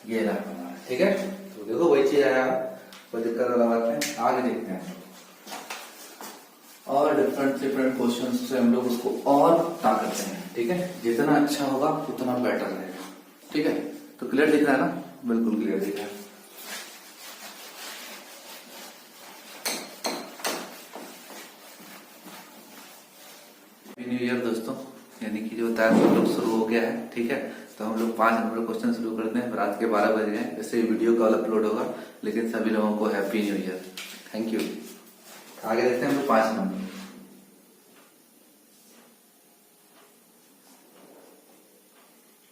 Speaker 1: ये रहा हमारा, ठीक है। तो देखो वही चीज आया, कोई दिक्कत वाला बात नहीं। आगे देखते हैं और डिफरेंट क्वेश्चन से हम लोग उसको और ताकत हैं, ठीक है। जितना अच्छा होगा उतना बेटर रहेगा, ठीक है। तो क्लियर दिख रहा है ना, बिल्कुल क्लियर दिख रहा है। न्यू ईयर दोस्तों, यानी कि जो होता है हम लोग शुरू हो गया है, ठीक है। तो हम लोग 5 नंबर क्वेश्चन शुरू करते हैं। रात के 12 बज गए, वैसे वीडियो कॉल अपलोड होगा, लेकिन सभी लोगों को happy new year, thank you. आगे देखते हैं हम लोग 5 नंबर।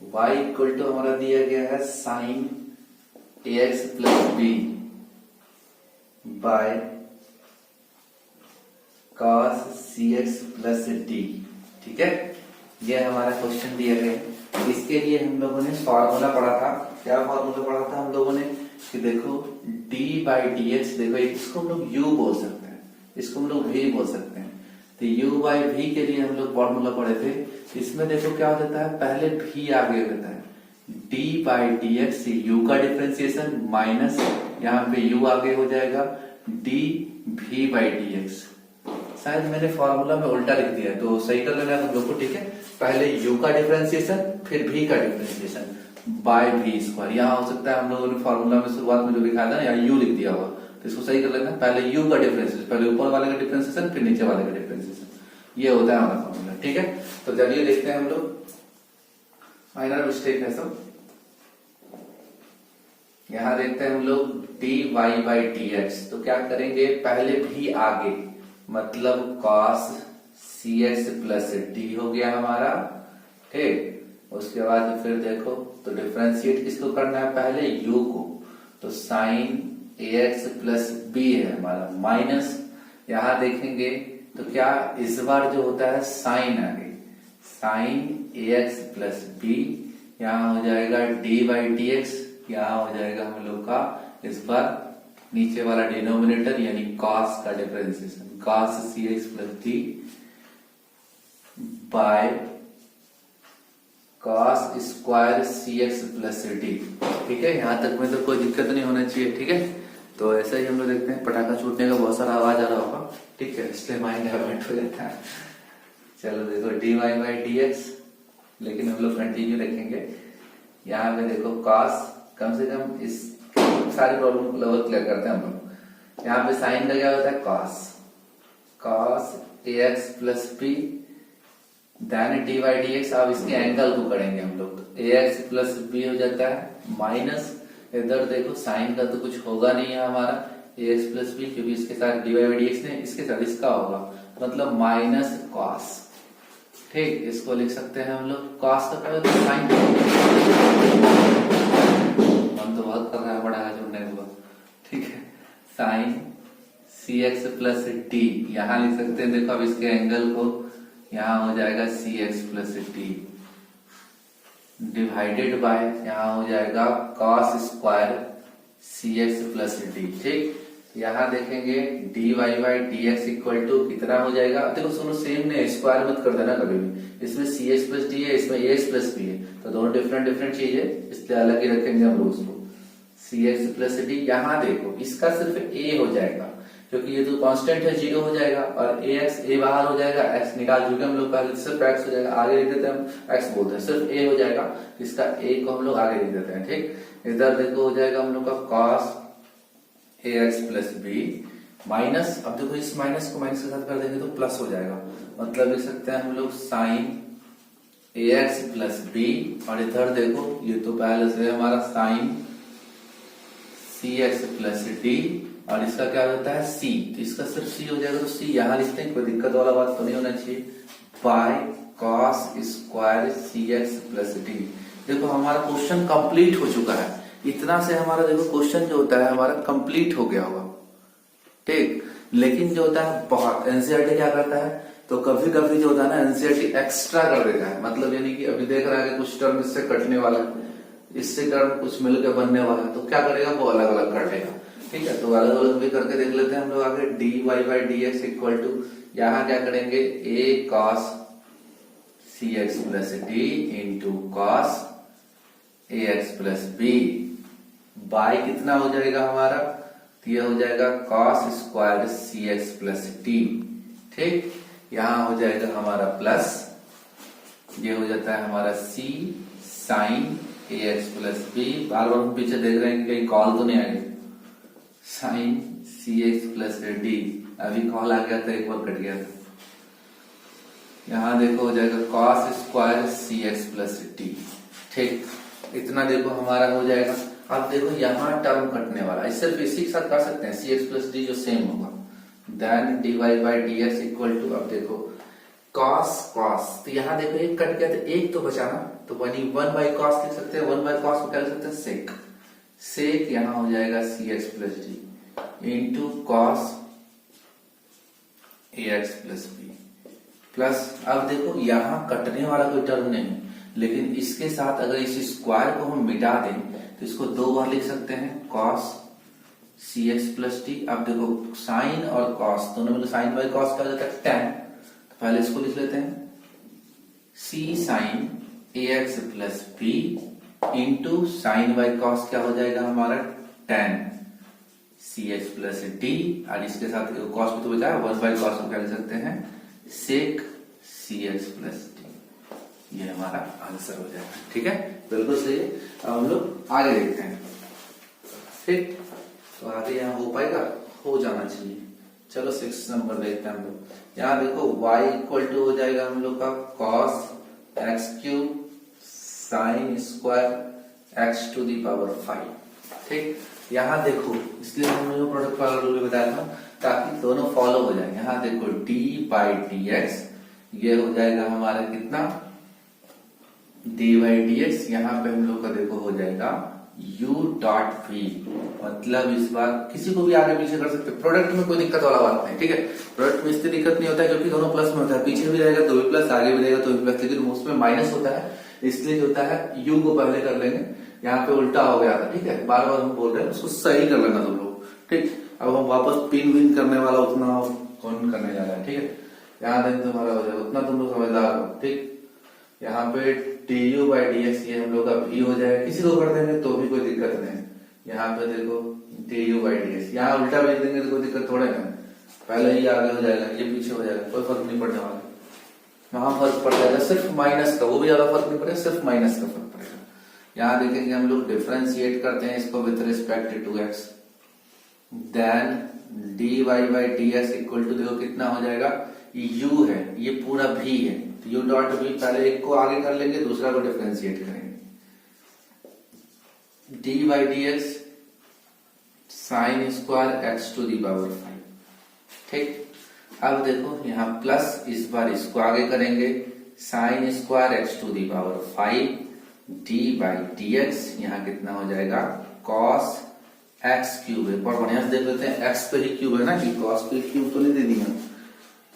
Speaker 1: y इक्वल टू हमारा दिया गया है sine ax plus b by cos cx plus d, ठीक है। ये हमारा क्वेश्चन दिया गया है। इसके लिए हम लोगों ने फॉर्मूला पढ़ा था। क्या फॉर्मूला पढ़ा था हम लोगों ने कि देखो d बाई डी एक्स, देखो इसको हम लोग u बोल सकते हैं, इसको हम लोग v बोल सकते हैं। तो u बाई v के लिए हम लोग फॉर्मूला पढ़े थे। इसमें देखो क्या हो जाता है, पहले v आगे होता है d by D x, u का डिफरेंशिएशन माइनस यहाँ पे u आगे हो जाएगा d v by D x. शायद मैंने फॉर्मूला में उल्टा लिख दिया है, तो सही कर लेना तुम लोग को, ठीक है। पहले u का डिफरेंशिएशन फिर v का डिफरेंशिएशन बाय v स्क्वायर। यहाँ हो सकता है हम लोगों ने फॉर्मूला में शुरुआत में जो लिखा था यहाँ u लिख दिया होगा, तो इसको सही कर लेना। पहले u का डिफरेंशिएशन, पहले ऊपर वाले का डिफरेंशिएशन फिर नीचे वाले का डिफरेंशिएशन, ये होता है हमारा फॉर्मूला, ठीक है। तो चलिए देखते हैं हम लोग, माइनर मिस्टेक है सब। यहां देखते हैं हम लोग dy बाई डी एक्स। तो क्या करेंगे, पहले v आगे मतलब cos cx प्लस डी हो गया हमारा, ठीक। उसके बाद फिर देखो तो डिफरेंशिएट किसको करना है, पहले u को, तो साइन ax प्लस बी है हमारा माइनस। यहां देखेंगे तो क्या इस बार जो होता है साइन आगे, साइन ax प्लस बी, यहाँ हो जाएगा d बाई डी एक्स, यहाँ हो जाएगा हम लोग का इस बार नीचे वाला डिनोमिनेटर यानी cos का differentiation cos cx plus d by cos square cx plus d, ठीक है। यहां तक में तो कोई दिक्कत नहीं होना चाहिए, ठीक है। तो ऐसा ही हम लोग देखते हैं, पटाखा छूटने का बहुत सारा आवाज आ रहा होगा, ठीक है, इसलिए माइंड डाइवर्ट हो जाता है। चलो देखो dy बाई डी एक्स, लेकिन हम लोग कंटिन्यू रखेंगे। यहाँ पे देखो cos, कम से कम इस सारी प्रॉब्लम को लेवल क्लियर करते हैं हम लोग। यहाँ पे साइन का क्या होता है cos ax plus B, then dy by D x. अब इसके एंगल को करेंगे हम लोग, तो ax प्लस बी हो जाता है माइनस, इधर देखो साइन का तो कुछ होगा नहीं है हमारा ax प्लस बी, क्योंकि इसके साथ dy बाई डी एक्स ने, इसके साथ इसका होगा, मतलब माइनस cos, ठीक। इसको लिख सकते हैं हम लोग, cos का क्या होता है साइन, मन तो बहुत कर रहा है बड़ा जोड़ने के बाद, ठीक है। साइन cx प्लस डी, यहाँ लिख सकते हैं, देखो अब इसके एंगल को, यहाँ हो जाएगा cx plus d divided by, यहाँ हो जाएगा cos square cx plus d, ठीक। यहाँ देखेंगे dy by dx equal to कितना हो जाएगा। अब देखो सुनो सेम ने स्क्वायर मत कर देना कभी भी, इसमें cx प्लस डी है, इसमें ax प्लस b है, तो दोनों डिफरेंट डिफरेंट चीज है, इसलिए अलग ही रखेंगे हम लोग उसको। cx प्लस डी, यहाँ देखो इसका सिर्फ a हो जाएगा क्योंकि ये तो कांस्टेंट है, 0 हो जाएगा, और a बाहर हो जाएगा, x निकाल चुके हम लोग पहले, सिर्फ x हो जाएगा, आगे लिख देते हैं हम x बोलते हैं, सिर्फ a हो जाएगा, इसका a को हम लोग आगे लिख देते हैं। ठीक, इधर देखो हो जाएगा हम लोग का cos ax plus b minus, अब देखो इस माइनस को माइनस के साथ कर देंगे तो प्लस हो जाएगा, मतलब लिख सकते हैं हम लोग साइन ax प्लस बी, और इधर देखो ये तो पहले से हमारा साइन cx प्लस डी, और इसका क्या होता है c, तो इसका सिर्फ c हो जाएगा, तो c यहाँ लिखते हैं, कोई दिक्कत वाला बात तो नहीं होना चाहिए, by cos square cx plus d. देखो हमारा क्वेश्चन कंप्लीट हो चुका है, इतना से हमारा देखो क्वेश्चन जो होता है हमारा कंप्लीट हो गया होगा। ठीक, लेकिन जो होता है बहुत एनसीईआरटी क्या करता है, तो कभी कभी जो होता है ना एनसीईआरटी एक्स्ट्रा कर देता है, मतलब यानी कि अभी देख रहा है कि कुछ टर्म इससे कटने वाला है, इससे टर्म कुछ मिलकर बनने वाला है, तो क्या करेगा वो अलग अलग कर देगा। ठीक है, तो अलग अलग भी करके देख लेते हैं हम लोग आगे। dy by dx equal to, यहाँ क्या करेंगे a cos cx plus d into cos ax plus b, by कितना हो जाएगा हमारा, तो ये हो जाएगा cos square cx plus d. ठीक, यहाँ हो जाएगा हमारा प्लस, ये हो जाता है हमारा c sine ax plus B, बार बार हम पीछे देख रहे हैं कि कहीं कॉल तो नहीं आएगी, साइन cx प्लस डी, अभी कॉल आ गया था एक बार कट गया था। यहाँ देखो हो जाएगा cos square cx plus d. ठीक, इतना देखो हमारा हो जाएगा। अब देखो यहाँ टर्म कटने वाला है, सिर्फ इसी के साथ कर सकते हैं, cx प्लस डी जो सेम होगा, then dy by dx equal to, अब देखो cos तो यहाँ देखो एक कट गया, तो एक तो बचा ना, तो बनी 1 बाई कॉस लिख सकते हैं, 1 बाई कॉस को क्या लिख सकते हैं सेक यहाँ हो जाएगा cx plus d into cos ax plus b plus, अब देखो यहाँ कटने वाला कोई टर्म नहीं, लेकिन इसके साथ अगर इस स्क्वायर को हम मिटा दें तो इसको दो बार लिख सकते हैं cos cx प्लस डी। अब देखो साइन और cos दोनों में साइन बाई cos क्या हो जाता है tan, तो पहले इसको लिख लेते हैं c sine ax plus b into sine by cos क्या हो जाएगा हमारा tan cx प्लस डी, और इसके साथ कॉस भी तो बचा है, 1 बाई कॉस को क्या लिख सकते हैं सेक cx प्लस डी, ये हमारा आंसर हो जाएगा। ठीक है, बिल्कुल सही है। अब हम लोग आगे देखते हैं। ठीक, तो आगे यहाँ हो पाएगा, हो जाना चाहिए। चलो 6 नंबर देखते हैं हम लोग। यहाँ देखो y इक्वल टू हो जाएगा हम लोग का cos x cube sine square x to the power 5। ठीक, यहाँ देखो इसलिए हमने जो प्रोडक्ट वाला रूल बताया था ताकि दोनों फॉलो हो जाए। यहाँ देखो d बाई dx, ये हो जाएगा हमारा कितना d बाई dx, यहाँ पे हम लोग का देखो हो जाएगा u डॉट v, मतलब इस बार किसी को भी आगे पीछे कर सकते हैं, प्रोडक्ट में कोई दिक्कत वाला बात नहीं। ठीक है, प्रोडक्ट में इससे दिक्कत नहीं होता है क्योंकि दोनों प्लस में होता है, पीछे भी रहेगा तो भी प्लस, आगे भी रहेगा तो भी प्लस, लेकिन उसमें माइनस होता है, इसलिए जो होता है u को पहले कर लेंगे, यहाँ पे उल्टा हो गया था। ठीक है, बार बार हम बोल रहे हैं उसको सही कर लेना तुम लोग। ठीक, अब हम वापस पिन विन करने वाला उतना कौन करने जा रहा है। ठीक है, यहाँ देख तुम्हारा हो जाएगा उतना तुम लोग समझदार हो। ठीक, यहाँ पे du बाई dx ये हम लोग का v हो जाएगा, किसी को कर देंगे तो भी कोई दिक्कत नहीं। यहाँ पे देखो du बाई dx, यहाँ उल्टा भेज देंगे तो कोई दिक्कत थोड़े ना, पहले ही आगे हो जाएगा, ये पीछे हो जाएगा, कोई फर्क नहीं पड़ने वाला। वहां फर्क पड़ जाएगा सिर्फ माइनस का, वो भी ज्यादा फर्क नहीं पड़ेगा, सिर्फ माइनस का फर्क पड़ेगा। यहाँ देखेंगे हम लोग डिफरेंशिएट करते हैं इसको with respect to x, then dy by dx equal to देखो कितना हो जाएगा, u है, ये पूरा v है, तो u डॉट v, पहले एक को आगे कर लेंगे, दूसरा को डिफरेंशिएट करेंगे, d by dx sine square x to the power 5। ठीक, अब देखो यहाँ प्लस, इस बार इसको आगे करेंगे, sine square x to the power 5 d by dx, यहाँ कितना हो जाएगा cos x क्यूब है, और बढ़िया से देख लेते हैं x पे ही क्यूब है ना, कि cos पे क्यूब तो नहीं दे दिया,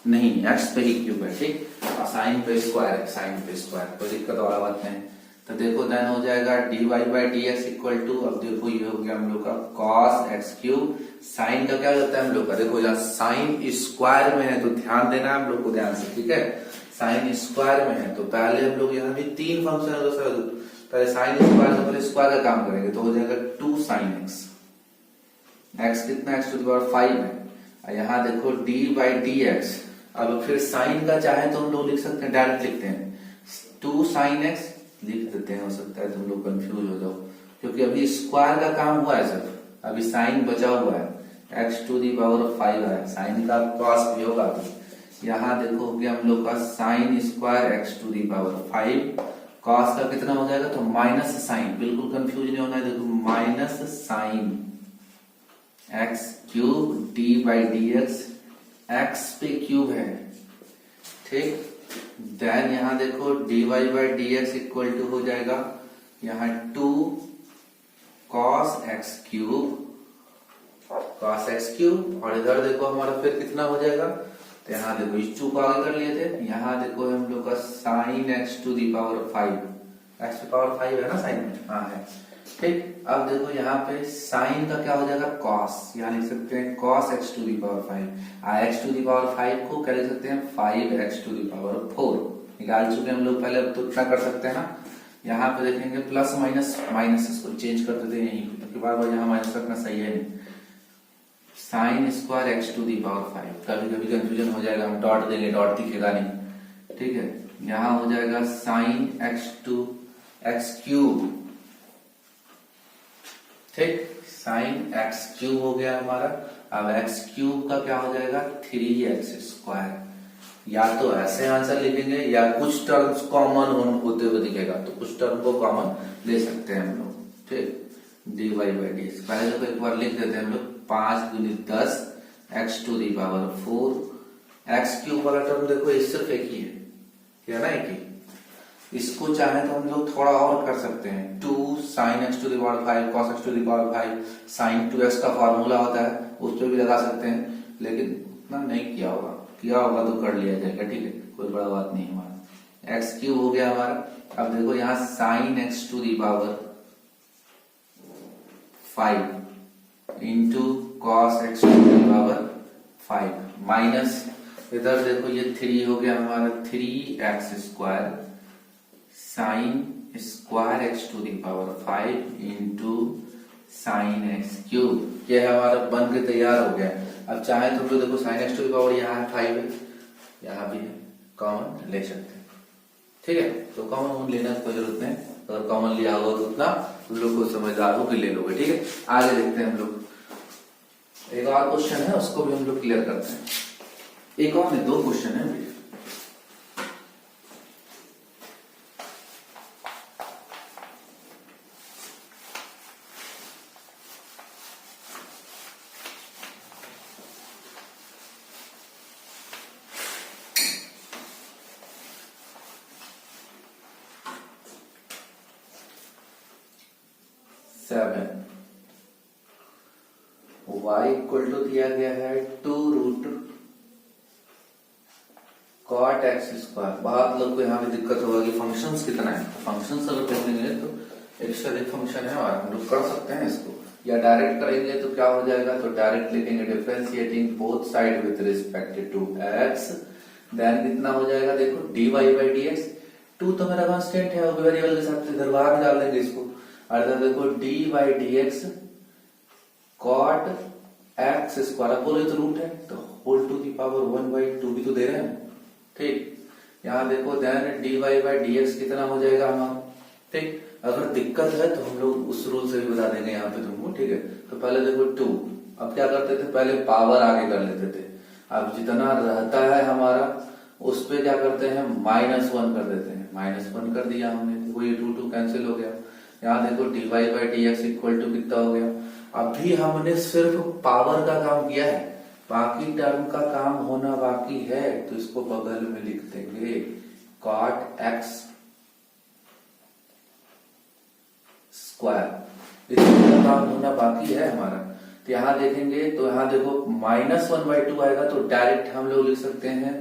Speaker 1: नहीं x पे ही क्यूब है। ठीक, और साइन पे स्क्वायर है, साइन पे स्क्वायर कोई दिक्कत वाला बात नहीं। तो देखो देन हो जाएगा dy by D x equal to, अब देखो ये हो गया हम लोग का cos एक्स क्यूब। साइन का क्या होता है हम लोग का, देखो यहाँ साइन स्क्वायर में है तो ध्यान देना हम लोग को ध्यान से, ठीक है। साइन स्क्वायर में है तो पहले हम लोग यहाँ भी तीन फंक्शन है, पहले साइन स्क्वायर से पहले स्क्वायर का काम करेंगे तो हो जाएगा 2 sin x। x कितना, x टू द पावर 5 है। यहाँ देखो डी बाई डी एक्स, अब फिर साइन का चाहे तो हम लोग लिख सकते हैं, डायरेक्ट लिखते हैं 2 sin x लिख देते हैं, हो सकता है तुम लोग कंफ्यूज हो जाओ क्योंकि अभी स्क्वायर का काम हुआ है सिर्फ, अभी साइन बचा हुआ है, x टू दी पावर 5 है, साइन का कॉस भी होगा अभी। यहाँ देखो हो गया हम लोग का sine square x to the power 5, cos का कितना हो जाएगा तो माइनस साइन, बिल्कुल कंफ्यूज नहीं होना है, देखो minus sine x cube d by D x, x पे क्यूब है, ठीक। देन यहाँ देखो dy by D x equal to हो जाएगा यहाँ 2 cos x cube, cos x cube, और इधर देखो हमारा फिर कितना हो जाएगा, तो यहाँ देखो इस 2 को आगे कर लिए थे, यहाँ देखो हम लोग का sin x to the power 5, x to power 5 है ना साइन में, हाँ है, ठीक। अब देखो यहाँ पे साइन का क्या हो जाएगा cos, यहाँ लिख सकते हैं cos x to the power 5, x to the power 5 को क्या लिख सकते हैं 5x टू दी पावर 4, निकाल चुके हम लोग पहले, अब तो इतना कर सकते हैं ना। यहाँ पे देखेंगे प्लस माइनस, माइनस इसको चेंज कर देते हैं यहीं पे, क्योंकि बार बार यहाँ माइनस रखना सही है नहीं। Sine square x to the power 5, कभी कभी कंफ्यूजन हो जाएगा, हम डॉट देंगे, डॉट दिखेगा नहीं, ठीक है। यहाँ हो जाएगा sine x to x cube, ठीक, साइन एक्स क्यूब हो गया हमारा। अब एक्स क्यूब का क्या हो जाएगा 3x स्क्वायर, या तो ऐसे आंसर लिखेंगे या कुछ टर्म्स कॉमन होते हुए दिखेगा तो कुछ टर्म को कॉमन ले सकते हैं हम लोग, ठीक। dy बाई डी एक्स पहले तो एक बार लिख देते हैं हम लोग, 5 दूनी 10 x to the power 4, x cube वाला टर्म देखो ये सिर्फ एक ही है, क्या ना, एक ही। इसको चाहे तो हम लोग थोड़ा और कर सकते हैं, 2 sin x to the power 5 cos x to the power 5, sin 2x का फॉर्मूला होता है उस पर भी लगा सकते हैं, लेकिन उतना नहीं किया होगा, किया होगा तो कर लिया जाएगा, ठीक है, कोई बड़ा बात नहीं हमारा। एक्स क्यूब हो गया हमारा। अब देखो यहाँ sine x to the power 5 into cos x to the power 5 minus, इधर देखो ये 3 हो गया हमारा 3x square sine square x to the power 5 into sine x cube, ये हमारा बन के तैयार हो गया। अब चाहे तो हम लोग देखो sine x to the power यहाँ है 5 है, यहाँ भी है, कॉमन ले सकते हैं, ठीक है। तो कॉमन लेना कोई जरूरत नहीं, अगर कॉमन लिया होगा तो उतना तुम लोग को समझदार हो कि ले लोगे, ठीक है। आगे देखते हैं हम लोग, एक और क्वेश्चन है उसको भी हम लोग क्लियर करते हैं, एक और नहीं 2 क्वेश्चन है अभी। y इक्वल टू दिया गया है 2 रूट कॉट एक्स स्क्वायर। बहुत लोग को यहाँ पे दिक्कत होगा कि फंक्शंस कितना है, फंक्शंस अगर देखेंगे तो एक से अधिक फंक्शन है और हम लोग कर सकते हैं इसको, या डायरेक्ट करेंगे तो क्या हो जाएगा, तो डायरेक्ट लिखेंगे differentiating both side with respect to x, then कितना हो जाएगा देखो dy बाई डी एक्स, 2 तो मेरा कांस्टेंट है और वेरिएबल के साथ इधर बाहर डाल देंगे इसको, और इधर देखो dy by D x cot x square, बोले तो रूट है तो होल टू दी पावर 1/2 भी तो दे रहे हैं, ठीक। यहाँ देखो then dy by D x कितना हो जाएगा हमारा, ठीक। अगर दिक्कत है तो हम लोग उस रूल से भी बता देंगे यहाँ पे तुमको, ठीक है। तो पहले देखो 2, अब क्या करते थे पहले पावर आगे कर लेते थे, अब जितना रहता है हमारा उस पे क्या करते हैं -1 कर देते हैं, -1 कर दिया हमने, देखो ये 2 कैंसिल हो गया। यहाँ देखो dy by D x equal to कितना हो गया, अभी हमने सिर्फ पावर का काम किया है, बाकी टर्म का काम होना बाकी है, तो इसको बगल में लिख देंगे कॉट एक्स स्क्वायर, इसका काम होना बाकी है हमारा। तो यहाँ देखेंगे तो यहाँ देखो -1/2 आएगा, तो डायरेक्ट हम लोग लिख सकते हैं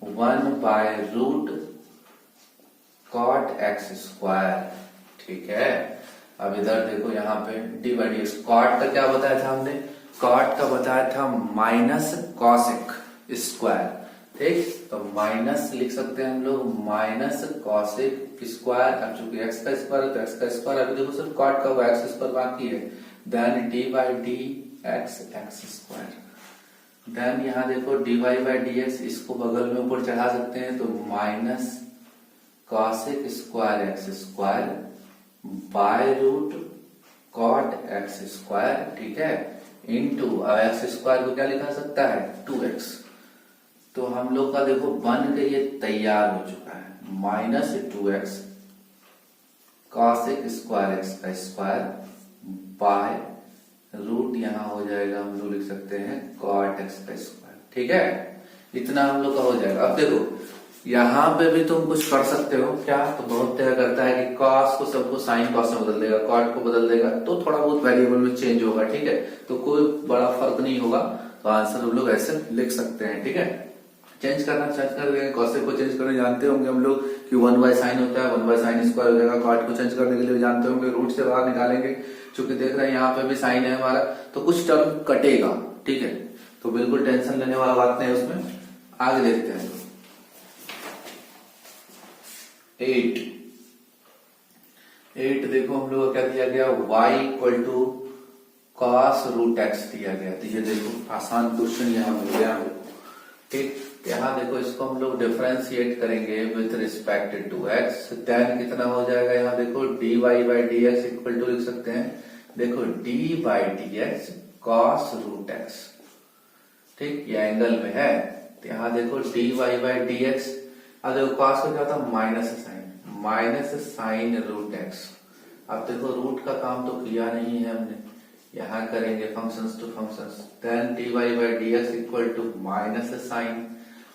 Speaker 1: 1/√कॉट एक्स स्क्वायर, ठीक है। अब इधर देखो यहाँ पे d by D x, cot का क्या बताया था हमने, कॉट का बताया था माइनस कॉसेक स्क्वायर, ठीक। तो माइनस लिख सकते हैं हम लोग, माइनस कॉसेक स्क्वायर। अब चूंकि एक्स का स्क्वायर है तो एक्स का स्क्वायर, अभी देखो सिर्फ कॉट का हुआ, एक्स स्क्वायर बाकी है, then d by D x x square. Then यहाँ देखो D Y by D x, इसको बगल में ऊपर चढ़ा सकते हैं तो minus cosec square x square by root cot x square, ठीक है, इनटू एक्स स्क्वायर को क्या लिखा सकता है 2x। तो हम लोग का देखो बन के ये तैयार हो चुका है, minus 2x cosec square x का स्क्वायर बाय रूट, यहां हो जाएगा हम लोग लिख सकते हैं कॉट एक्स का स्क्वायर, ठीक है। इतना हम लोग का हो जाएगा। अब देखो यहाँ पे भी तुम कुछ कर सकते हो क्या, तो बहुत तरह करता है कि कॉस को सबको साइन कॉस में बदल देगा, कॉट को बदल देगा, तो थोड़ा बहुत वेरिएबल में चेंज होगा, ठीक है। तो कोई बड़ा फर्क नहीं होगा, तो आंसर हम लोग ऐसे लिख सकते हैं, ठीक है। चेंज करना चेंज कर देंगे, कॉसेक को चेंज करने जानते होंगे हम लोग कि 1/sin होता है, 1/sin स्क्वायर हो जाएगा। कॉट को चेंज करने के लिए जानते होंगे, रूट से बाहर निकालेंगे, चूंकि देख रहे हैं यहाँ पे भी साइन है हमारा, तो कुछ टर्म कटेगा, ठीक है। तो बिल्कुल टेंशन लेने वाला बात नहीं है उसमें। आगे देखते हैं 8 देखो हम लोग क्या दिया गया, y equal to cos root x दिया गया। तो ये देखो आसान क्वेश्चन यहाँ मिल गया, ठीक। यहाँ देखो इसको हम लोग डिफरेंशिएट करेंगे with respect to x, then कितना हो जाएगा, यहाँ देखो D Y by D x equal to लिख सकते हैं, देखो D by D x cos root x, ठीक, ये एंगल में है। तो यहाँ देखो D Y by D x, अब देखो कॉस को क्या होता है माइनस साइन रूट एक्स। अब देखो रूट का काम तो किया नहीं है हमने, यहाँ करेंगे functions to functions, then D Y by D x equal to minus sine.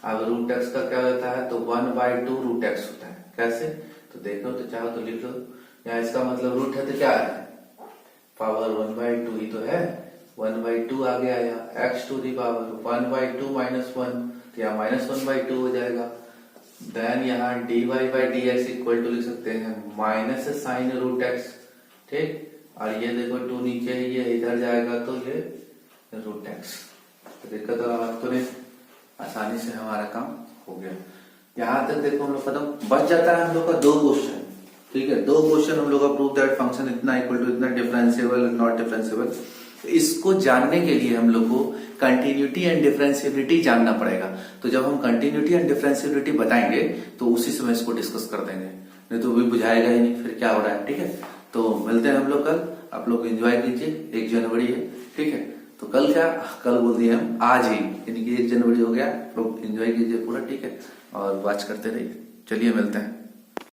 Speaker 1: अब रूट एक्स का क्या होता है, तो 1/2 रूट एक्स होता है। कैसे, तो देखो, तो चाहो तो लिख लो, यहाँ इसका मतलब रूट है तो क्या है, पावर 1/2 ही तो है, 1/2 आ गया यहाँ, एक्स टू दी पावर 1/2 -1, तो यहाँ -1/2 हो जाएगा। देन यहाँ d Y by D x equal to लिख सकते हैं माइनस साइन रूट एक्स, ठीक। और ये देखो 2 नीचे है, ये इधर जाएगा तो ये रूट एक्स। तो दिक्कत वाला बात तो नहीं, आसानी से हमारा काम हो गया। यहाँ तक देखो हम लोग खत्म। बच जाता है हम लोग का 2 क्वेश्चन, ठीक है। 2 क्वेश्चन हम लोग का, प्रूव दैट फंक्शन इतना इक्वल टू इतना, डिफरेंशिएबल नॉट डिफरेंशिएबल। इसको जानने के लिए हम लोग को कंटिन्यूटी एंड डिफरेंशिएबिलिटी जानना पड़ेगा। तो जब हम कंटिन्यूटी एंड डिफरेंशिएबिलिटी बताएंगे तो उसी समय इसको डिस्कस कर देंगे, नहीं तो भी बुझाएगा ही नहीं फिर क्या हो रहा है, ठीक है। तो मिलते हैं हम लोग कल, आप लोग एंजॉय कीजिए, 1 जनवरी है, ठीक है। तो कल क्या, कल बोल दिए हम, आज ही, यानी कि 1 जनवरी हो गया, लोग एंजॉय कीजिए पूरा, ठीक है, और वॉच करते रहिए। चलिए मिलते हैं।